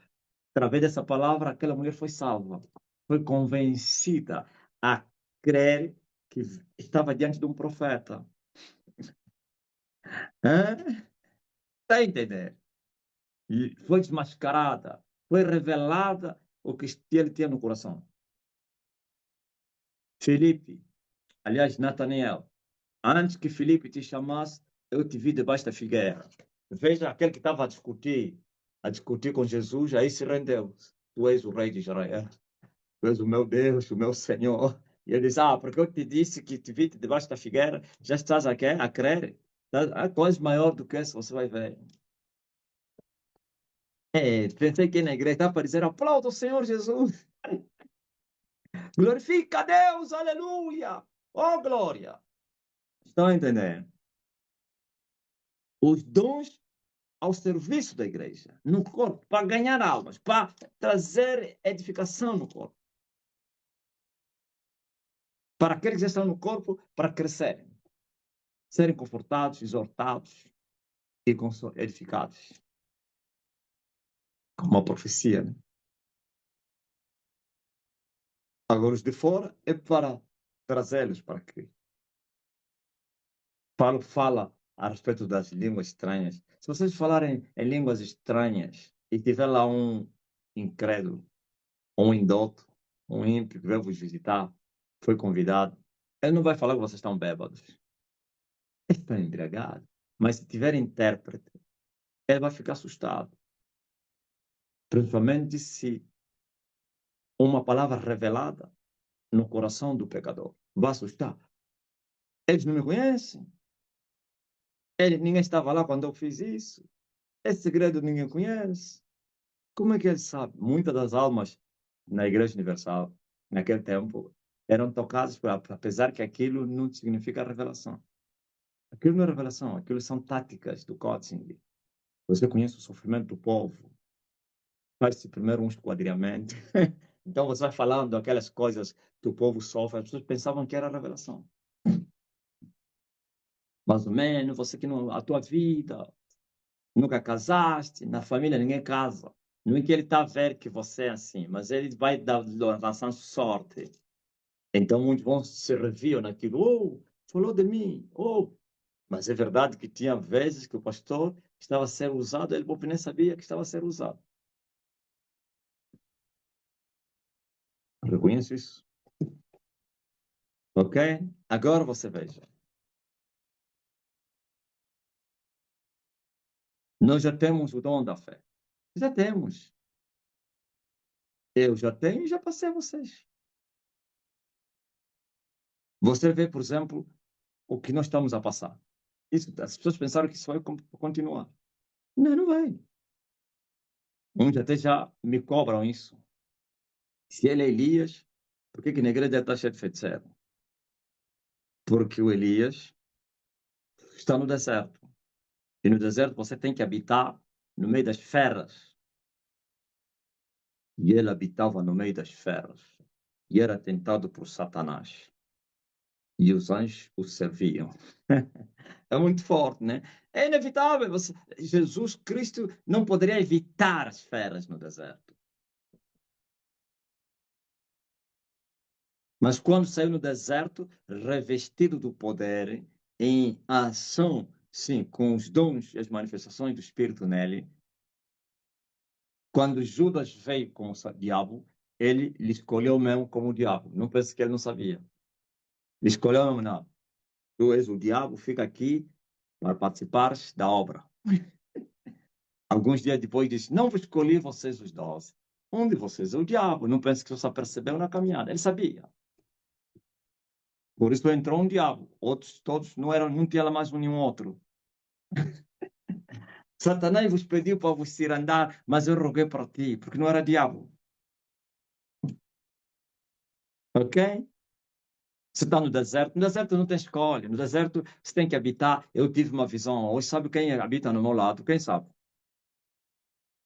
através dessa palavra, aquela mulher foi salva. Foi convencida a crer que estava diante de um profeta. Está a entender? E foi desmascarada. Foi revelada o que ele tinha no coração. Felipe, aliás, Natanael, antes que Felipe te chamasse, eu te vi debaixo da figueira. Veja aquele que estava a discutir com Jesus, aí se rendeu. Tu és o rei de Israel. Tu és o meu Deus, o meu Senhor. E ele diz, porque eu te disse que te vi debaixo da figueira, já estás aqui a crer? Há coisa maior do que essa, você vai ver. Pensei que na igreja estava para dizer, aplauda o Senhor Jesus. Glorifica a Deus, aleluia. Oh, glória. Estão a entender? Os dons ao serviço da igreja, no corpo, para ganhar almas, para trazer edificação no corpo. Para aqueles que estão no corpo, para crescerem, serem confortados, exortados e edificados. Como uma profecia, né? Agora os de fora é para trazê-los para Cristo. Paulo fala a respeito das línguas estranhas. Se vocês falarem em línguas estranhas e tiver lá um incrédulo, um indulto, um ímpio que veio vos visitar, foi convidado, ele não vai falar que vocês estão bêbados. Ele está embriagado. Mas se tiver intérprete, ele vai ficar assustado. Principalmente se uma palavra revelada no coração do pecador vai assustar. Eles não me conhecem. Ninguém estava lá quando eu fiz isso. Esse segredo ninguém conhece. Como é que ele sabe? Muitas das almas na Igreja Universal, naquele tempo, eram tocadas, apesar que aquilo não significa revelação. Aquilo não é revelação, aquilo são táticas do coaching. Você conhece o sofrimento do povo, faz-se primeiro um esquadrilhamento. Então você vai falando aquelas coisas que o povo sofre, as pessoas pensavam que era revelação. Mais ou menos, você que não, a tua vida, nunca casaste, na família ninguém casa. Não é que ele está a ver que você é assim, mas ele vai lançando sorte. Então muitos vão se reviam naquilo. Oh, falou de mim. Oh, mas é verdade que tinha vezes que o pastor estava a ser usado, ele nem sabia que estava a ser usado. Reconheço isso. Ok? Agora você veja. Nós já temos o dom da fé. Já temos. Eu já tenho e já passei a vocês. Você vê, por exemplo, o que nós estamos a passar. Isso, as pessoas pensaram que isso vai continuar. Não, não vai. Uns até já me cobram isso. Se ele é Elias, por que na igreja está cheio de feiticeiro? Porque o Elias está no deserto. E no deserto você tem que habitar no meio das feras. E ele habitava no meio das feras. E era tentado por Satanás. E os anjos o serviam. É muito forte, né? É inevitável. Jesus Cristo não poderia evitar as feras no deserto. Mas quando saiu no deserto, revestido do poder, em ação, sim, com os dons e as manifestações do Espírito nele, quando Judas veio como diabo, ele lhe escolheu mesmo como diabo. Não pense que ele não sabia. Ele escolheu mesmo, não. Tu és o diabo, fica aqui para participares da obra. Alguns dias depois disse, não vos escolhi vocês os 12. Um de vocês é o diabo. Não pense que você só percebeu na caminhada. Ele sabia. Por isso entrou um diabo. Outros todos não tinha mais nenhum outro. Satanás vos pediu para vos ir andar, mas eu roguei para ti, porque não era diabo. Ok? Você está no deserto não tem escolha. No deserto você tem que habitar. Eu tive uma visão. Hoje sabe quem habita no meu lado? Quem sabe?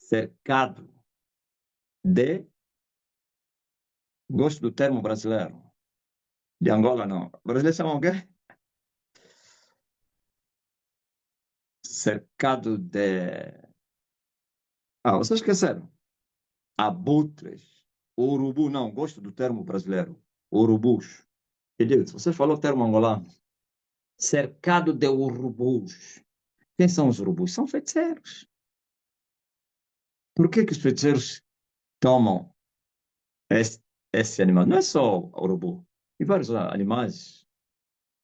cercado de... Gosto do termo brasileiro. De Angola, não. Brasileiro chamam o quê? Cercado de... vocês esqueceram. Abutres. Urubu, não. Gosto do termo brasileiro. Urubus. E digo, você falou o termo angolano. Cercado de urubus. Quem são os urubus? São feiticeiros. Por que os feiticeiros tomam esse animal? Não é só o urubu. Tem vários animais,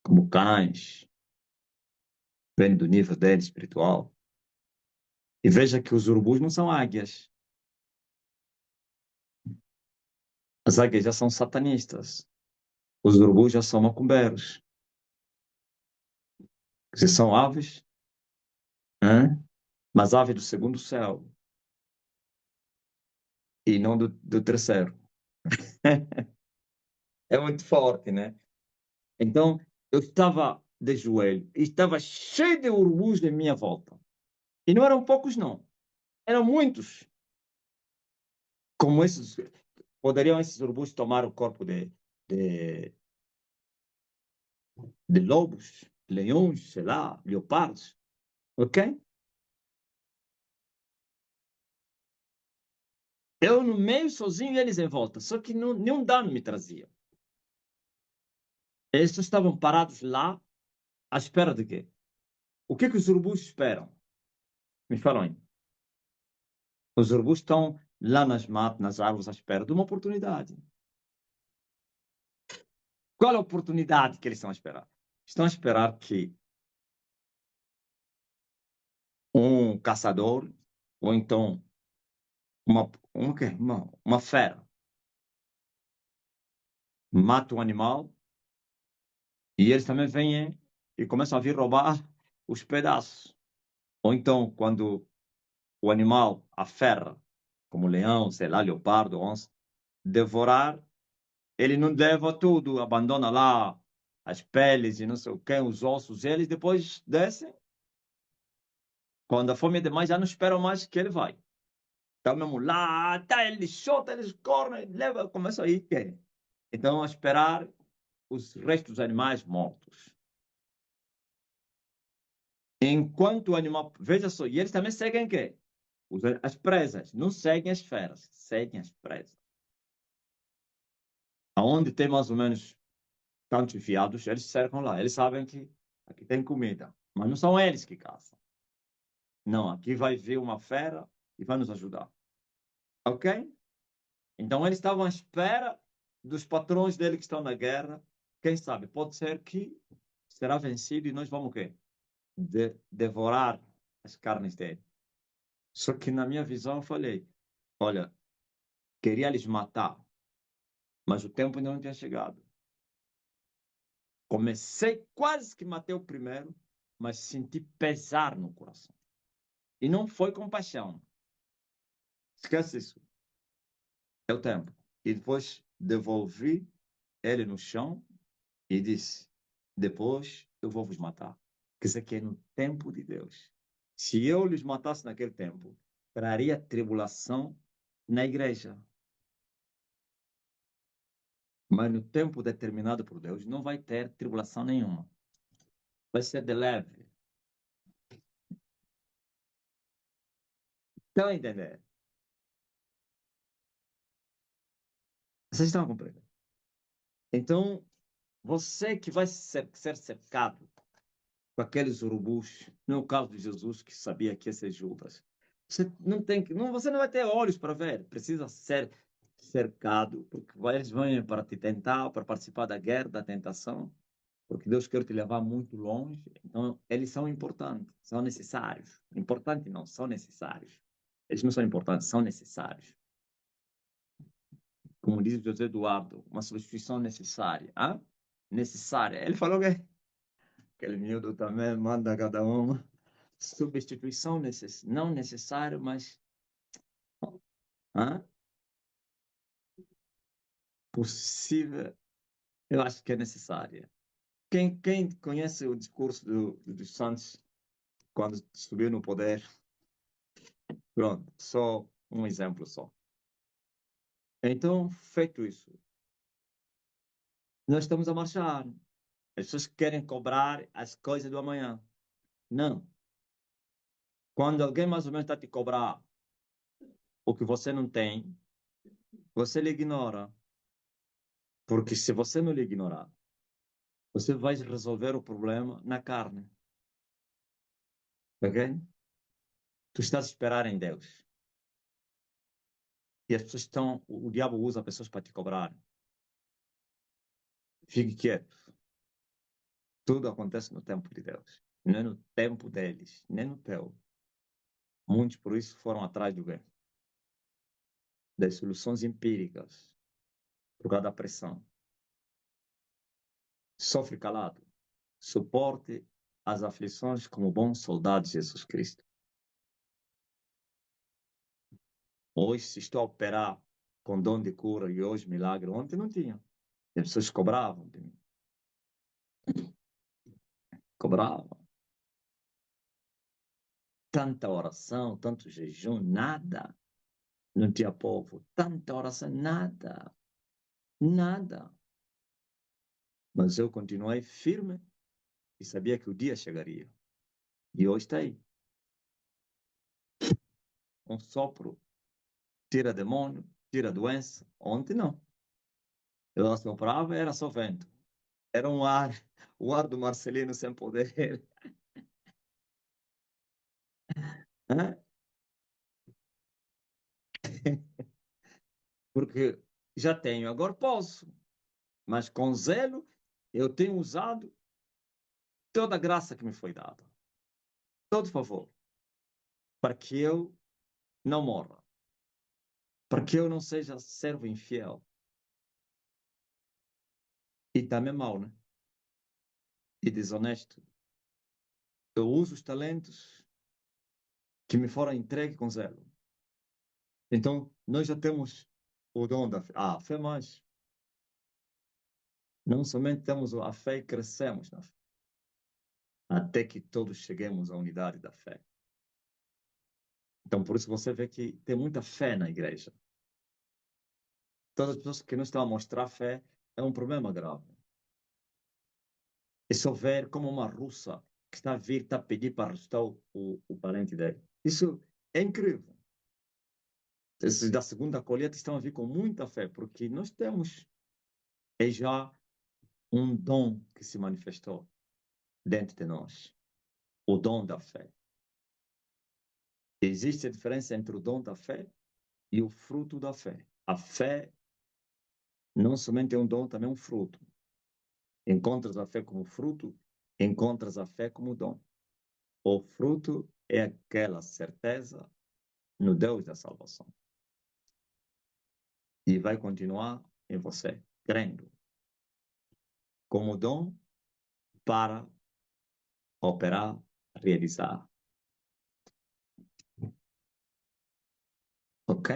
como cães, depende do nível dele espiritual. E veja que os urubus não são águias. As águias já são satanistas. Os urubus já são macumbeiros. Se são aves, mas aves do segundo céu. E não do terceiro. É muito forte, né? Então, eu estava de joelho e estava cheio de urubus em minha volta. E não eram poucos, não. Eram muitos. Como esses... Poderiam esses urubus tomar o corpo de lobos, leões, sei lá, leopardos. Ok? Eu no meio sozinho e eles em volta. Só que nenhum dano me trazia. Eles estavam parados lá à espera de quê? O que os urubus esperam? Me falam aí. Os urubus estão lá nas matas, nas árvores, à espera de uma oportunidade. Qual é a oportunidade que eles estão a esperar? Estão a esperar que um caçador, ou então uma fera, mata um animal e eles também vêm e começam a vir roubar os pedaços. Ou então, quando o animal, a fera, como leão, sei lá, leopardo, onça, devorar, ele não leva tudo, abandona lá as peles e não sei o que, os ossos, eles depois descem. Quando a fome é demais, já não esperam mais que ele vai. Então, mesmo lá, tá, eles chutam, eles correm, levam, começam a ir, querem. Então, a esperar os restos dos animais mortos. Enquanto o animal... Veja só, e eles também seguem o quê? As presas. Não seguem as feras, seguem as presas. Aonde tem mais ou menos tantos veados, eles cercam lá. Eles sabem que aqui tem comida. Mas não são eles que caçam. Não, aqui vai vir uma fera e vai nos ajudar. Ok? Então, eles estavam à espera dos patrões dele que estão na guerra. Quem sabe, pode ser que será vencido e nós vamos o quê? Devorar as carnes dele. Só que na minha visão eu falei, olha, queria lhes matar, mas o tempo ainda não tinha chegado. Comecei, quase que matei o primeiro, mas senti pesar no coração. E não foi compaixão. Esquece isso. É o tempo. E depois devolvi ele no chão e disse, depois eu vou vos matar. Que isso aqui é no tempo de Deus. Se eu lhes matasse naquele tempo, traria tribulação na igreja. Mas no tempo determinado por Deus, não vai ter tribulação nenhuma. Vai ser de leve. Estão a entender? Vocês estão a compreender? Então, você que vai ser cercado com aqueles urubus, no caso de Jesus, que sabia que ia ser Judas, você não vai ter olhos para ver. Precisa ser cercado, porque eles vão para te tentar, para participar da guerra, da tentação, porque Deus quer te levar muito longe. Então, eles são importantes, são necessários. Importante não, são necessários. Eles não são importantes, são necessários. Como diz José Eduardo, uma substituição necessária. Necessária. Ele falou que aquele miúdo também manda cada uma. Substituição não necessária, mas possível, eu acho que é necessária. Quem conhece o discurso dos Santos quando subiu no poder? Pronto, só um exemplo só. Então, feito isso, nós estamos a marchar. As pessoas querem cobrar as coisas do amanhã. Não. Quando alguém mais ou menos está a te cobrar o que você não tem, você lhe ignora. Porque se você não lhe ignorar, você vai resolver o problema na carne. Ok? Tu estás a esperar em Deus. E as pessoas estão. O diabo usa pessoas para te cobrar. Fique quieto. Tudo acontece no tempo de Deus. Não é no tempo deles, nem no teu. Muitos, por isso, foram atrás do quê? Das soluções empíricas, por causa da pressão. Sofre calado. Suporte as aflições como bom soldado de Jesus Cristo. Hoje, se estou a operar com dom de cura e hoje milagre, ontem não tinha. As pessoas cobravam de mim. Cobravam. Tanta oração, tanto jejum, nada. Não tinha povo. Tanta oração, nada. Nada. Mas eu continuei firme e sabia que o dia chegaria. E hoje está aí. Um sopro tira demônio, tira doença. Ontem não. Eu soprava, era só vento. Era um ar, o ar do Marcelino sem poder. Hã? Porque já tenho, agora posso. Mas com zelo, eu tenho usado toda a graça que me foi dada. Todo favor. Para que eu não morra. Para que eu não seja servo infiel. E também mau, né? E desonesto. Eu uso os talentos que me foram entregues com zelo. Então, nós já temos o dom da fé. Ah, fé mais. Não somente temos a fé e crescemos na fé, até que todos cheguemos à unidade da fé. Então, por isso você vê que tem muita fé na igreja. Todas as pessoas que não estão a mostrar fé é um problema grave. É só ver como uma russa que está a vir, está a pedir para arrestar o parente dele. Isso é incrível. Esses da segunda colheita estão a vir com muita fé, porque nós temos já um dom que se manifestou dentro de nós, o dom da fé. Existe a diferença entre o dom da fé e o fruto da fé. A fé não somente é um dom, também é um fruto. Encontras a fé como fruto, encontras a fé como dom. O fruto é aquela certeza no Deus da salvação. E vai continuar em você, crendo, como dom para operar, realizar. Ok?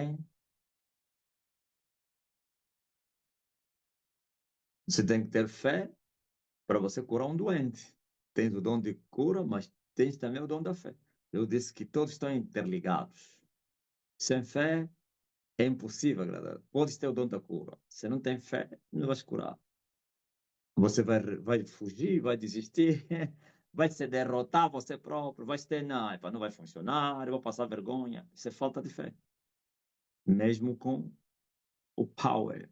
Você tem que ter fé para você curar um doente. Tens o dom de cura, mas tens também o dom da fé. Eu disse que todos estão interligados. Sem fé é impossível agradar. Podes ter o dom da cura. Se não tem fé, não vais curar. Você vai fugir, vai desistir, vai se derrotar você próprio, vai se ter, não, epa, não vai funcionar, eu vou passar vergonha. Isso é falta de fé. Mesmo com o power,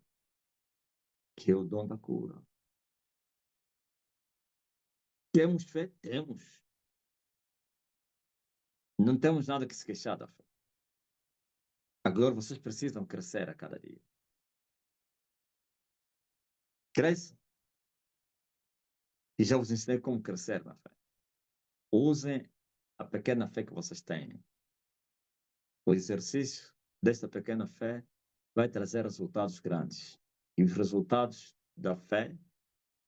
que é o dom da cura. Temos fé? Temos. Não temos nada que se queixar da fé. Agora vocês precisam crescer a cada dia. Cresce. E já vos ensinei como crescer na fé. Usem a pequena fé que vocês têm. O exercício desta pequena fé vai trazer resultados grandes. E os resultados da fé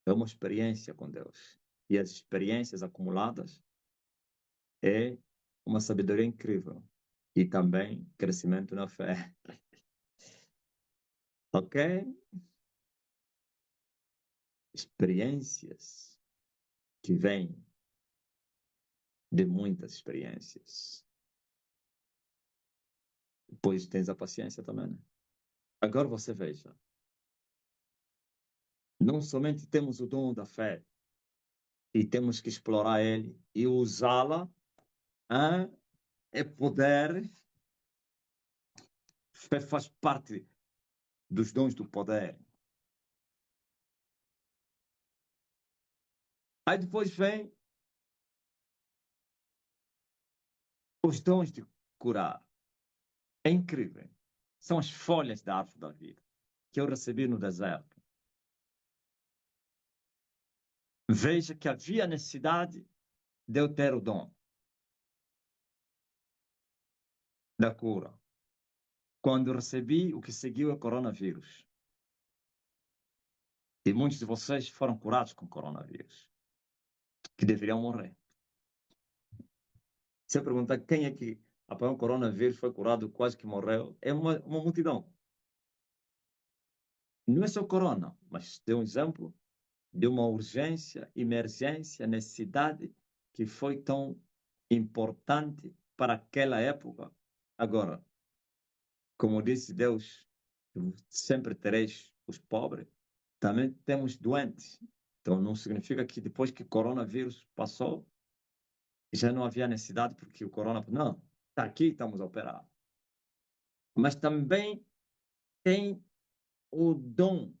é uma experiência com Deus. E as experiências acumuladas é uma sabedoria incrível. E também crescimento na fé. Ok? Experiências que vêm de muitas experiências. Depois tens a paciência também, né? Agora você veja. Não somente temos o dom da fé e temos que explorar ele e usá-la, é poder, fé faz parte dos dons do poder. Aí depois vem os dons de curar. É incrível. São as folhas da árvore da vida que eu recebi no deserto. Veja que havia necessidade de eu ter o dom da cura. Quando recebi, o que seguiu é coronavírus. E muitos de vocês foram curados com coronavírus, que deveriam morrer. Se eu perguntar quem é que apanhou coronavírus, foi curado, quase que morreu, é uma multidão. Não é só corona, mas deu um exemplo de uma urgência, emergência, necessidade que foi tão importante para aquela época. Agora, como disse Deus, sempre tereis os pobres, também temos doentes. Então, não significa que depois que o coronavírus passou, já não havia necessidade, porque o corona... Não, está aqui, estamos a operar. Mas também tem o dom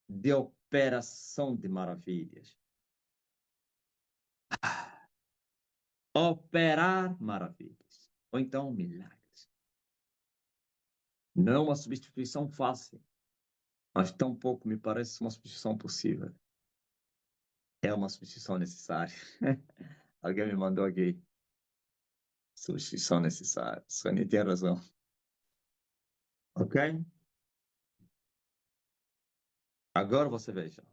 de operação de maravilhas. Operar maravilhas. Ou então milagres. Não é uma substituição fácil, mas tampouco me parece uma substituição possível. É uma substituição necessária. Alguém me mandou aqui. Substituição necessária. Sony tem razão. Ok? Agora você veja.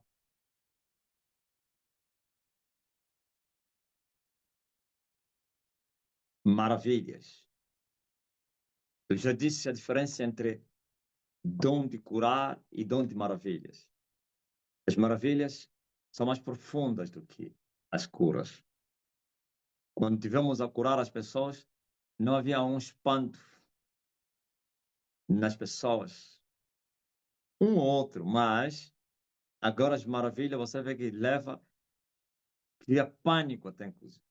Maravilhas. Eu já disse a diferença entre dom de curar e dom de maravilhas. As maravilhas são mais profundas do que as curas. Quando tivemos a curar as pessoas, não havia um espanto nas pessoas. Um ou outro, mas agora as maravilhas você vê que cria pânico até inclusive.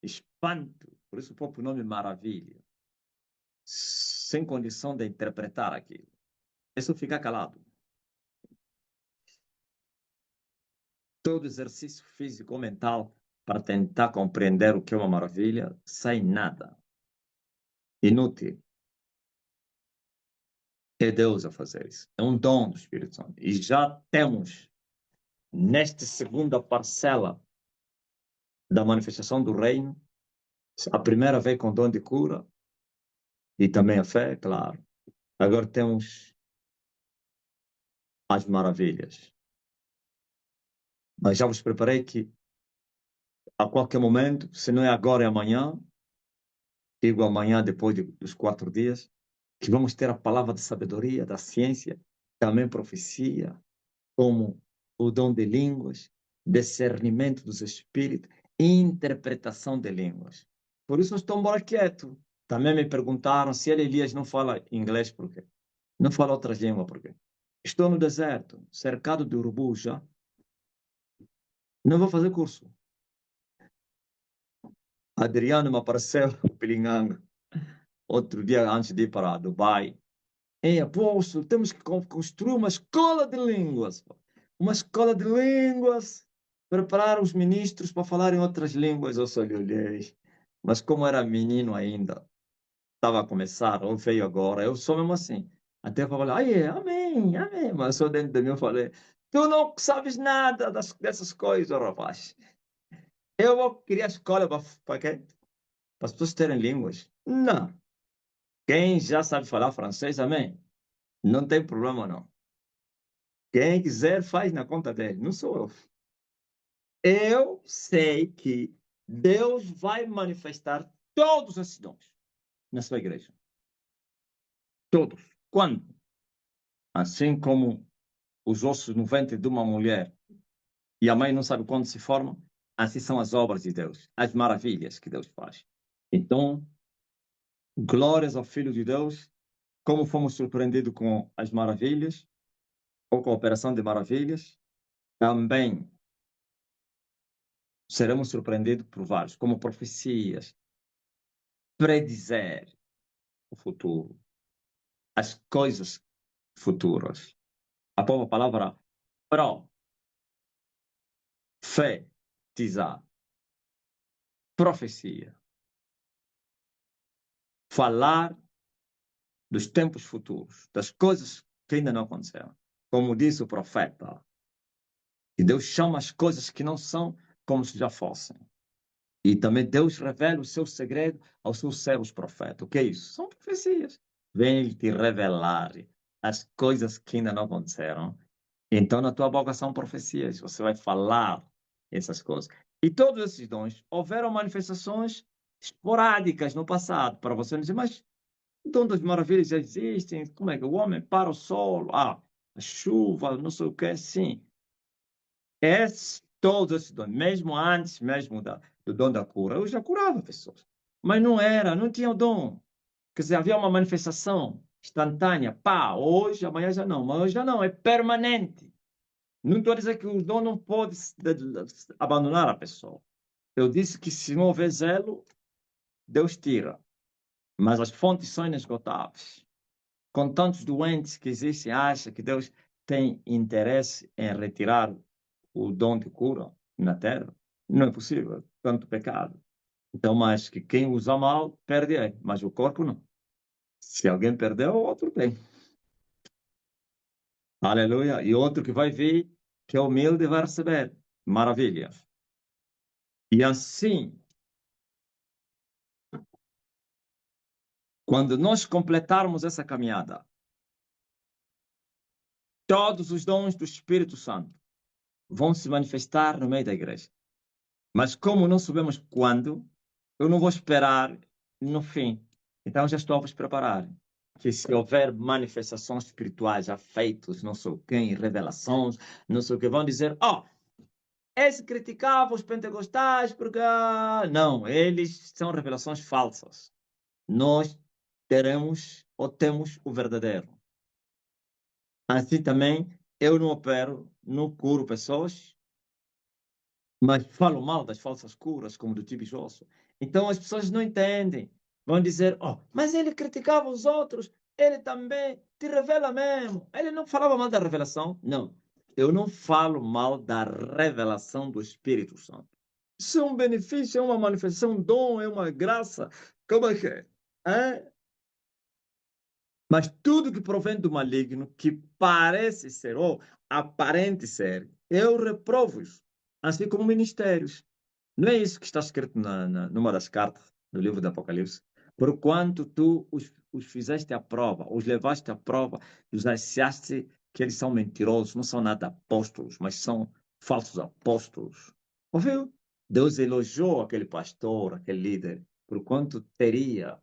Espanto. Por isso o próprio nome maravilha. Sem condição de interpretar aquilo. Isso fica calado. Todo exercício físico ou mental para tentar compreender o que é uma maravilha, sai nada. Inútil. É Deus a fazer isso. É um dom do Espírito Santo. E já temos, nesta segunda parcela da manifestação do reino, a primeira veio com dom de cura e também a fé, claro. Agora temos as maravilhas. Mas já vos preparei que a qualquer momento, se não é agora, é amanhã, digo amanhã depois dos 4 dias, que vamos ter a palavra de sabedoria, da ciência, também profecia, como o dom de línguas, discernimento dos espíritos, interpretação de línguas. Por isso eu estou embora quieto. Também me perguntaram se Elias não fala inglês, por quê? Não fala outras línguas, por quê? Estou no deserto, cercado de urubu já. Não vou fazer curso. Adriano me apareceu, o Pilinganga, outro dia antes de ir para Dubai. Ei, apóstolo, temos que construir uma escola de línguas. Uma escola de línguas. Preparar os ministros para falar em outras línguas. Eu só lhe olhei. Mas como era menino ainda, estava a começar, ou veio agora, eu sou mesmo assim. Até eu falei, ai, amém, amém. Mas só dentro de mim eu falei, tu não sabes nada dessas coisas, rapaz. Eu vou criar escola para quê? Para as pessoas terem línguas. Não. Quem já sabe falar francês, amém. Não tem problema, não. Quem quiser faz na conta dele, não sou eu. Eu sei que Deus vai manifestar todos esses dons na sua igreja. Todos. Quando? Assim como os ossos no ventre de uma mulher e a mãe não sabe quando se formam, assim são as obras de Deus, as maravilhas que Deus faz. Então, glórias ao Filho de Deus, como fomos surpreendidos com as maravilhas, ou com a operação de maravilhas, também seremos surpreendidos por vários, como profecias, predizer o futuro, as coisas futuras. A própria palavra profetizar, profecia, falar dos tempos futuros, das coisas que ainda não aconteceram. Como diz o profeta, e Deus chama as coisas que não são como se já fossem. E também Deus revela o seu segredo aos seus servos profetas. O que é isso? São profecias. Vem te revelar as coisas que ainda não aconteceram. Então, na tua boca são profecias. Você vai falar essas coisas. E todos esses dons, houveram manifestações esporádicas no passado, para você dizer, mas o dom das maravilhas já existem. Como é que o homem para o solo? A chuva, não sei o que, sim. Todos esses dons, mesmo antes mesmo do dom da cura, eu já curava pessoas. Mas não tinha o dom. Quer dizer, havia uma manifestação instantânea. Pá, hoje, amanhã já não. Mas hoje já não, é permanente. Não estou a dizer que o dom não pode abandonar a pessoa. Eu disse que se não houver zelo, Deus tira. Mas as fontes são inesgotáveis. Com tantos doentes que existem, acha que Deus tem interesse em retirar o dom de cura na Terra? Não é possível, tanto pecado. Então, mas que quem usa mal, perde aí, mas o corpo não. Se alguém perdeu, o outro tem. Aleluia. E outro que vai vir, que é humilde, vai receber. Maravilha. E assim, quando nós completarmos essa caminhada, todos os dons do Espírito Santo vão se manifestar no meio da igreja. Mas como não sabemos quando, eu não vou esperar no fim. Então já estou a vos preparar. Que se houver manifestações espirituais, afeitos, não sei o quê, revelações, não sei o que, vão dizer, esse criticava os pentecostais porque... Não, eles são revelações falsas. Nós teremos ou temos o verdadeiro. Assim também, eu não opero, não curo pessoas, mas falo mal das falsas curas, como do Tibi Josso. Então as pessoas não entendem. Vão dizer, mas ele criticava os outros, ele também te revela mesmo. Ele não falava mal da revelação? Não. Eu não falo mal da revelação do Espírito Santo. Isso é um benefício, é uma manifestação, um dom, é uma graça. Como é que é? Mas tudo que provém do maligno, que parece ser ou aparente ser, eu reprovo isso. Assim como ministérios. Não é isso que está escrito numa das cartas do livro do Apocalipse? Porquanto tu os fizeste à prova, os levaste à prova, os achaste que eles são mentirosos, não são nada apóstolos, mas são falsos apóstolos. Ouviu? Deus elogiou aquele pastor, aquele líder, porquanto teria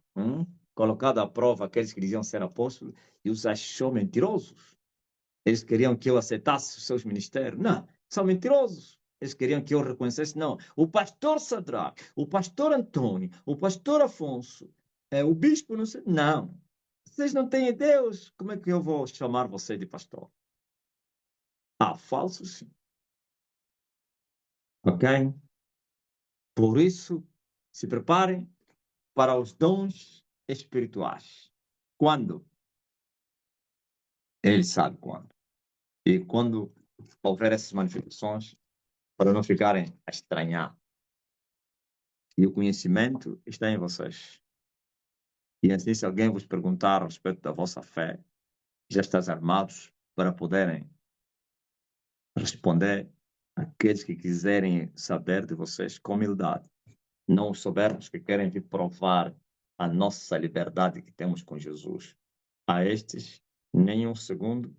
colocado à prova aqueles que diziam ser apóstolos e os achou mentirosos. Eles queriam que eu aceitasse os seus ministérios. Não, são mentirosos. Eles queriam que eu reconhecesse. Não, o pastor Sadraque, o pastor Antônio, o pastor Afonso, o bispo, não sei. Não, vocês não têm Deus. Como é que eu vou chamar você de pastor? Falso sim. Ok? Por isso, se preparem para os dons espirituais. Quando? Ele sabe quando. E quando houver essas manifestações, para não ficarem a estranhar. E o conhecimento está em vocês. E assim, se alguém vos perguntar a respeito da vossa fé, já estás armados para poderem responder àqueles que quiserem saber de vocês com humildade. Não os soberbos que querem vir provar a nossa liberdade que temos com Jesus. A estes, nem um segundo,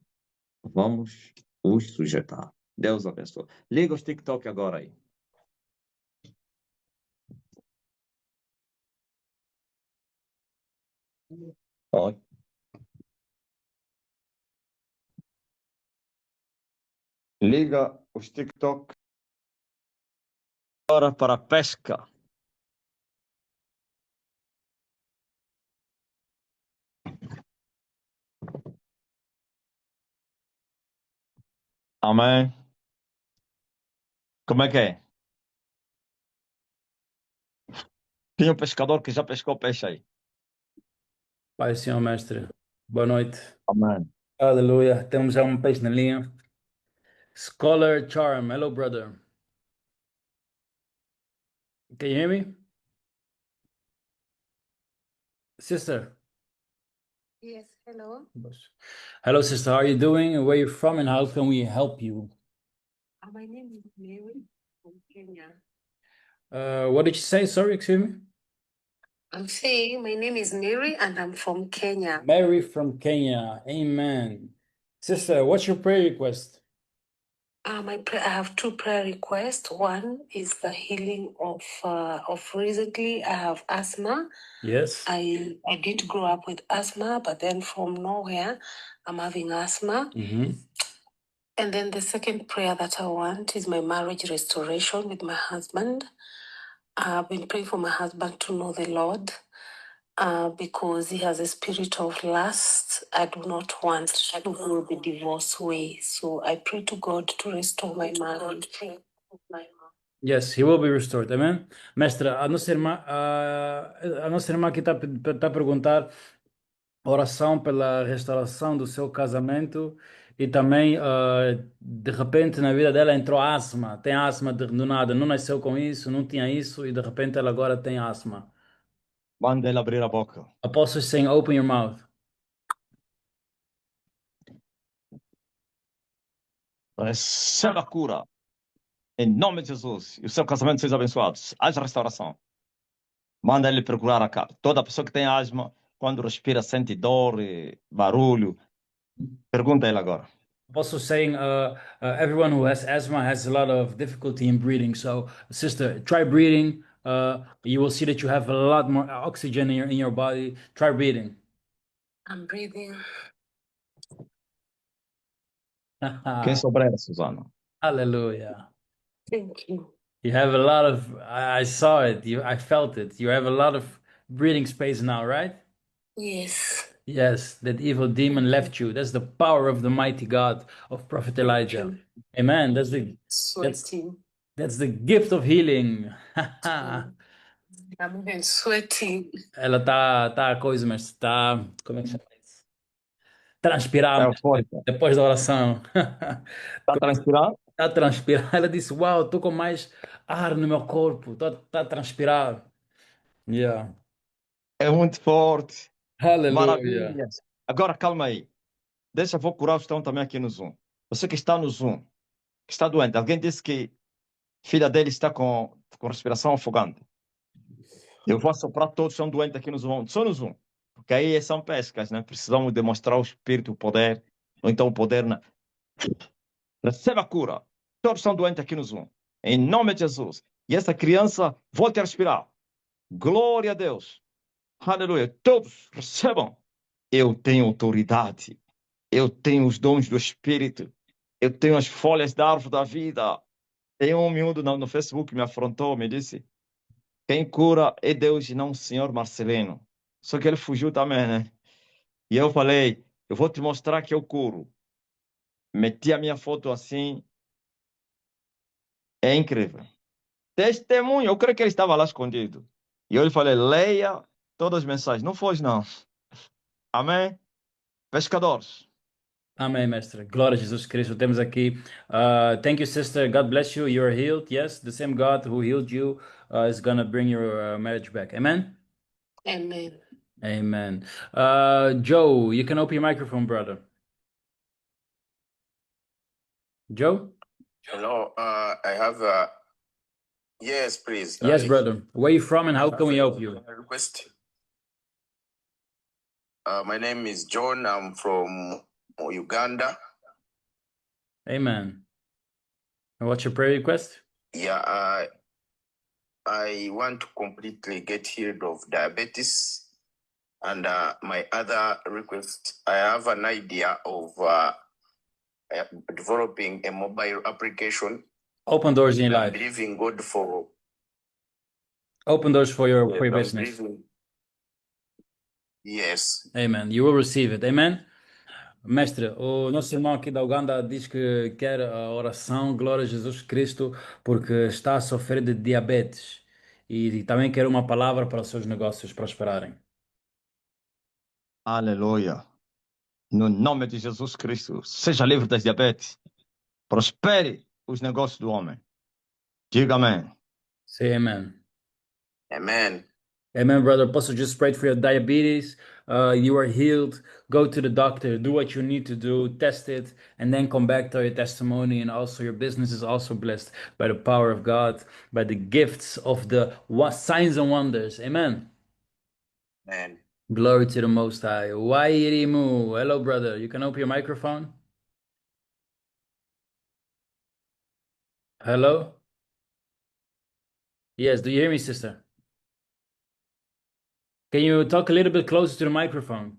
vamos os sujeitar. Deus abençoe. Liga os TikTok agora aí. Oi. Liga os TikTok agora para a pesca. Amém. Como é que é? Tem um pescador que já pescou peixe aí. Pai, Senhor Mestre, boa noite. Amém. Aleluia. Temos já um peixe na linha. Scholar Charm, hello, brother. Can you hear me? Sister. Yes, hello. Hello, sister. How are you doing? Where are you from and how can we help you? My name is Mary from Kenya. What did you say? Sorry, excuse me? I'm saying my name is Mary and I'm from Kenya. Mary from Kenya. Amen. Sister, what's your prayer request? I have two prayer requests. One is the healing of recently I have asthma. Yes. I did grow up with asthma, but then from nowhere I'm having asthma. Mm-hmm. And then the second prayer that I want is my marriage restoration with my husband. I've been praying for my husband to know the Lord because he has a spirit of lust. I do not want to go the divorce way. So I pray to God to restore my marriage. Yes, he will be restored. Amen. Mestra, a nossa irmã aqui está a perguntar oração pela restauração do seu casamento e também, de repente, na vida dela entrou asma. Tem asma do nada, não nasceu com isso, não tinha isso e de repente ela agora tem asma. Manda ele abrir a boca. Apostles saying, open your mouth. Receba a cura. Em nome de Jesus. E o seu casamento seja abençoado. Haja restauração. Manda ele procurar a casa. Toda pessoa que tem asma, quando respira, sente dor e barulho. Pergunta a ele agora. Also saying, everyone who has asthma has a lot of difficulty in breathing. So, sister, try breathing. You will see that you have a lot more oxygen in your body. Try breathing. I'm breathing. Quem sobreira, Susana? Hallelujah. Thank you. You have a lot of, I saw it, I felt it. You have a lot of breathing space now, right? Yes. Yes, that evil demon left you. That's the power of the mighty God of Prophet Elijah. Amen. Sweating. That's the gift of healing. I'm even sweating. Ela tá coisa, mas tá, como é que chama isso? Transpirar É forte. depois da oração. Está transpirando? Tá a transpirar. Ela disse, uau, tô com mais ar no meu corpo. Tá a transpirar. Yeah. É muito forte. Hallelujah. Maravilha. Agora, calma aí. Deixa, eu vou curar os que estão também aqui no Zoom. Você que está no Zoom, que está doente. Alguém disse que filha dele está com respiração ofegante. Eu vou soprar todos que são doentes aqui no Zoom. Só no Zoom. Porque aí são pescas, né? Precisamos demonstrar o espírito, o poder. Ou então o poder na... Receba a cura. Todos são doentes aqui no Zoom. Em nome de Jesus. E essa criança volte a respirar. Glória a Deus. Aleluia. Todos recebam. Eu tenho autoridade. Eu tenho os dons do Espírito. Eu tenho as folhas da árvore da vida. Tem um miúdo no Facebook que me afrontou, me disse: quem cura é Deus e não o senhor Marcelino. Só que ele fugiu também, né? E eu falei: eu vou te mostrar que eu curo. Meti a minha foto assim. É incrível. Testemunho. Eu creio que ele estava lá escondido. E eu lhe falei: leia todas as mensagens. Não foge, não. Amém? Pescadores. Amém, mestre. Glória a Jesus Cristo. Temos aqui. Thank you, sister. God bless you. You are healed. Yes, the same God who healed you is going to bring your marriage back. Amen? Amen. Amen. Joe, you can open your microphone, brother. Joe? Hello, I have a yes, please. Yes, brother. Where are you from and how can we help you? Request. My name is John. I'm from Uganda. Amen. And what's your prayer request? Yeah, I want to completely get healed of diabetes. And my other request, I have an idea of developing a mobile application. Open doors in your I'm life. believing God for Open doors for your I'm business. believing- Yes. Amen. You will receive it. Amen. Mestre, o nosso irmão aqui da Uganda diz que quer a oração, glória a Jesus Cristo, porque está a sofrer de diabetes e também quer uma palavra para os seus negócios prosperarem. Aleluia. No nome de Jesus Cristo, seja livre das diabetes. Prospere os negócios do homem. Diga amém. Say amen. Amen. Amen, brother. Apostle just prayed for your diabetes. You are healed. Go to the doctor. Do what you need to do. Test it, and then come back to your testimony. And also, your business is also blessed by the power of God, by the gifts of the signs and wonders. Amen. Amen. Glory to the Most High. Wairimu. Hello, brother. You can open your microphone. Hello. Yes. Do you hear me, sister? Can you talk a little bit closer to the microphone?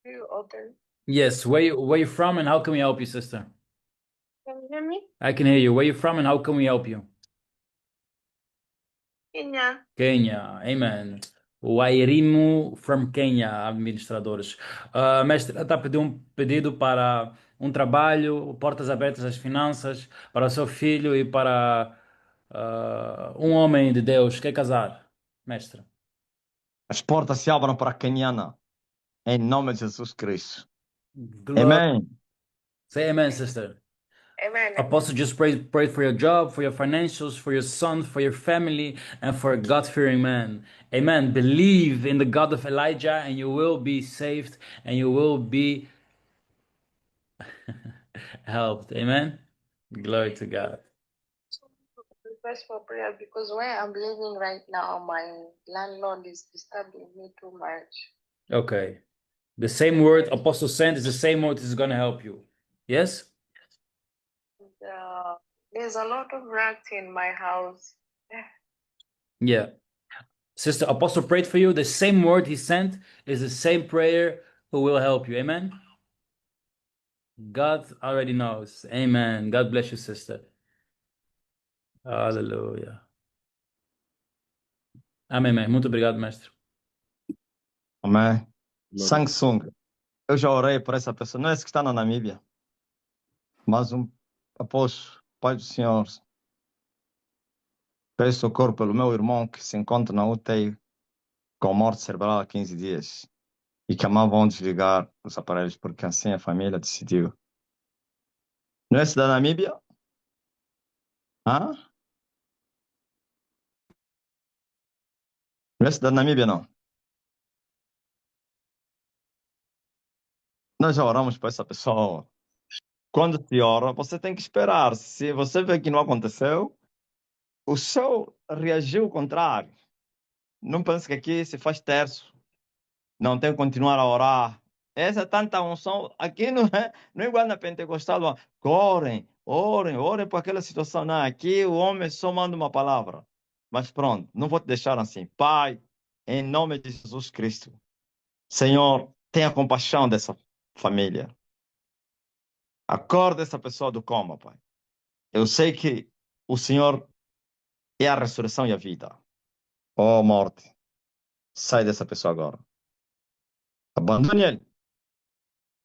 You open. Yes. Where you from, and how can we help you, sister? Can you hear me? I can hear you. Where you from, and how can we help you? Kenya. Kenya. Amen. Wairimu from Kenya, administradores. Mestre, está a pedir um pedido para um trabalho, portas abertas às finanças, para o seu filho e para um homem de Deus. Quer casar, mestre? As portas se abram para a Keniana. Em nome de Jesus Cristo. Glória. Amém. Say amen, sister. Amen. Apostle just pray for your job, for your financials, for your son, for your family, and for a God-fearing man. Amen. Believe in the God of Elijah, and you will be saved, and you will be helped. Amen. Glory to God. Request for prayer because where I'm living right now, my landlord is disturbing me too much. Okay. The same word Apostle sent is the same word is going to help you. Yes? There's a lot of rats in my house. Yeah. Sister, Apostle prayed for you. The same word he sent is the same prayer who will help you. Amen? God already knows. Amen. God bless you, sister. Aleluia. Amém, mestre. Muito obrigado, mestre. Amém. Samsung. Eu já orei por essa pessoa. Não é esse que está na Namíbia. Mas após Pai do Senhor, peço socorro pelo meu irmão que se encontra na UTI com morte cerebral há 15 dias e que amavam desligar os aparelhos porque assim a família decidiu. Não é esse da Namíbia? Hã? Não é esse da Namíbia, não? Nós já oramos para essa pessoa. Quando se ora, você tem que esperar. Se você vê que não aconteceu, o céu reagiu ao contrário. Não pense que aqui se faz terço. Não tem que continuar a orar. Essa é tanta unção. Aqui não é igual na Pentecostal. Orem por aquela situação. Não, aqui o homem só manda uma palavra. Mas pronto, não vou te deixar assim. Pai, em nome de Jesus Cristo, Senhor, tenha compaixão dessa família. Acorda essa pessoa do coma, Pai. Eu sei que o Senhor é a ressurreição e a vida. Oh, morte, sai dessa pessoa agora. Abandone ele.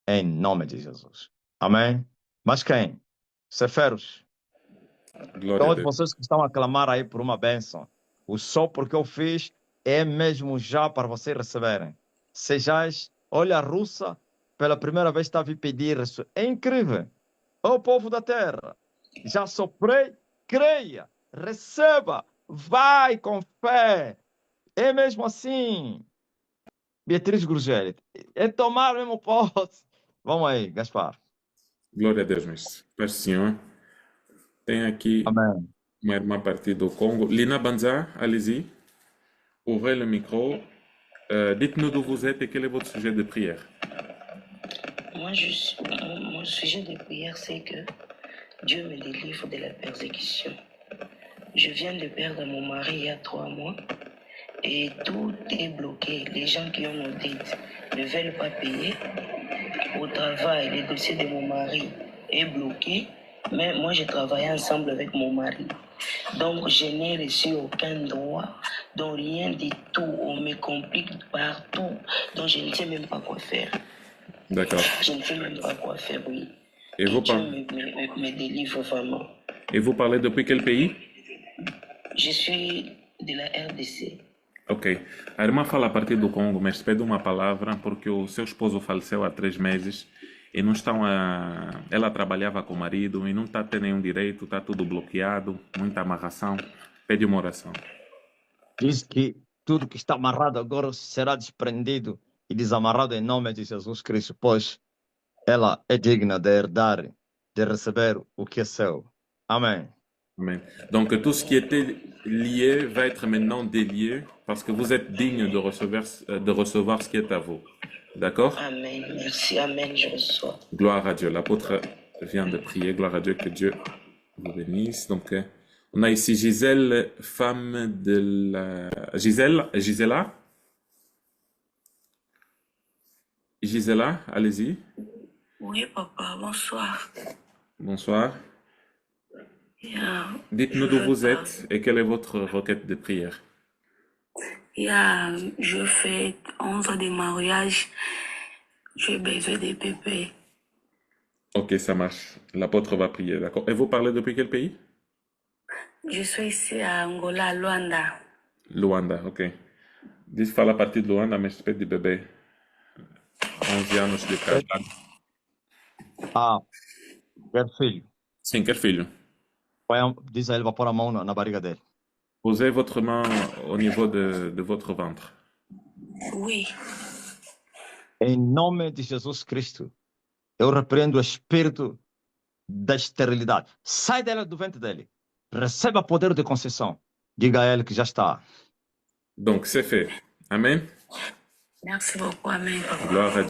Em nome de Jesus. Amém? Mas quem? Ceferos. Glória a Todos Deus. vocês que estão a clamar aí por uma bênção. O só porque eu fiz é mesmo já para vocês receberem. Sejais, olha a russa, pela primeira vez está a vir pedir isso. É incrível. Ó povo da terra, já soprei, creia, receba, vai com fé. É mesmo assim. Beatriz Grugelli, é tomar mesmo posse. Vamos aí, Gaspar. Glória a Deus, mestre. Paz do Senhor. Tem aqui Amém. uma irmã a partir do Congo. Lina Banza, allez-y. Ouvrez le micro. Dites-nous d'où vous êtes et quel est votre sujet de prière. Mon sujet de prière, c'est que Dieu me délivre de la persécution. Je viens de perdre mon mari il y a 3 mois et tout est bloqué. Les gens qui ont nos dettes ne veulent pas payer. Au travail, le dossier de mon mari est bloqué, mais moi je travaillais ensemble avec mon mari. Donc je n'ai reçu aucun droit Donc rien du tout, on me complique partout. Donc je ne sais même pas quoi faire. D'accord. Je ne sais même pas quoi faire, oui. Et Et vous, Dieu par- me délivre vraiment. et vous parlez depuis quel pays? Je suis de la RDC. Ok. A irmã fala a partir do Congo, mas pede uma palavra porque o seu esposo faleceu há 3 meses e não estão a... Ela trabalhava com o marido e não está a ter nenhum direito, está tudo bloqueado, muita amarração. Pede uma oração. Diz que tudo que está amarrado agora será desprendido e desamarrado em nome de Jesus Cristo, pois ela é digna de herdar, de receber o que é seu. Amém. Amen. Donc tout ce qui était lié va être maintenant délié parce que vous êtes digne de recevoir ce qui est à vous. D'accord? Amen. Merci. Amen. Je reçois. Gloire à Dieu. L'apôtre vient de prier. Gloire à Dieu, que Dieu vous bénisse. Donc, on a ici Gisèle, femme de la... Gisela? Gisela, allez-y. Oui, papa, bonsoir. Bonsoir. Yeah, Dites-nous d'où vous êtes et quelle est votre requête de prière. je fais 11 ans de mariage. J'ai besoin de bébé. Ok, ça marche. L'apôtre va prier, d'accord. Et vous parlez depuis quel pays? Je suis ici à Angola, Luanda. Luanda, ok. Diz fala a partir de Luanda, mas pede de bebê. 11 anos de casado. Ah, quer filho. Sim, quer filho. Diz a ele para pôr a mão na barriga dele. Posez votre main au niveau de votre ventre. Oui, Em nome de Jesus Cristo, eu repreendo o espírito da esterilidade. Sai dela do ventre dele. Receba poder de concessão. Diga a ele que já está. Donc, c'est fait. Amen. merci beaucoup, amen, papa. Gloire à Dieu.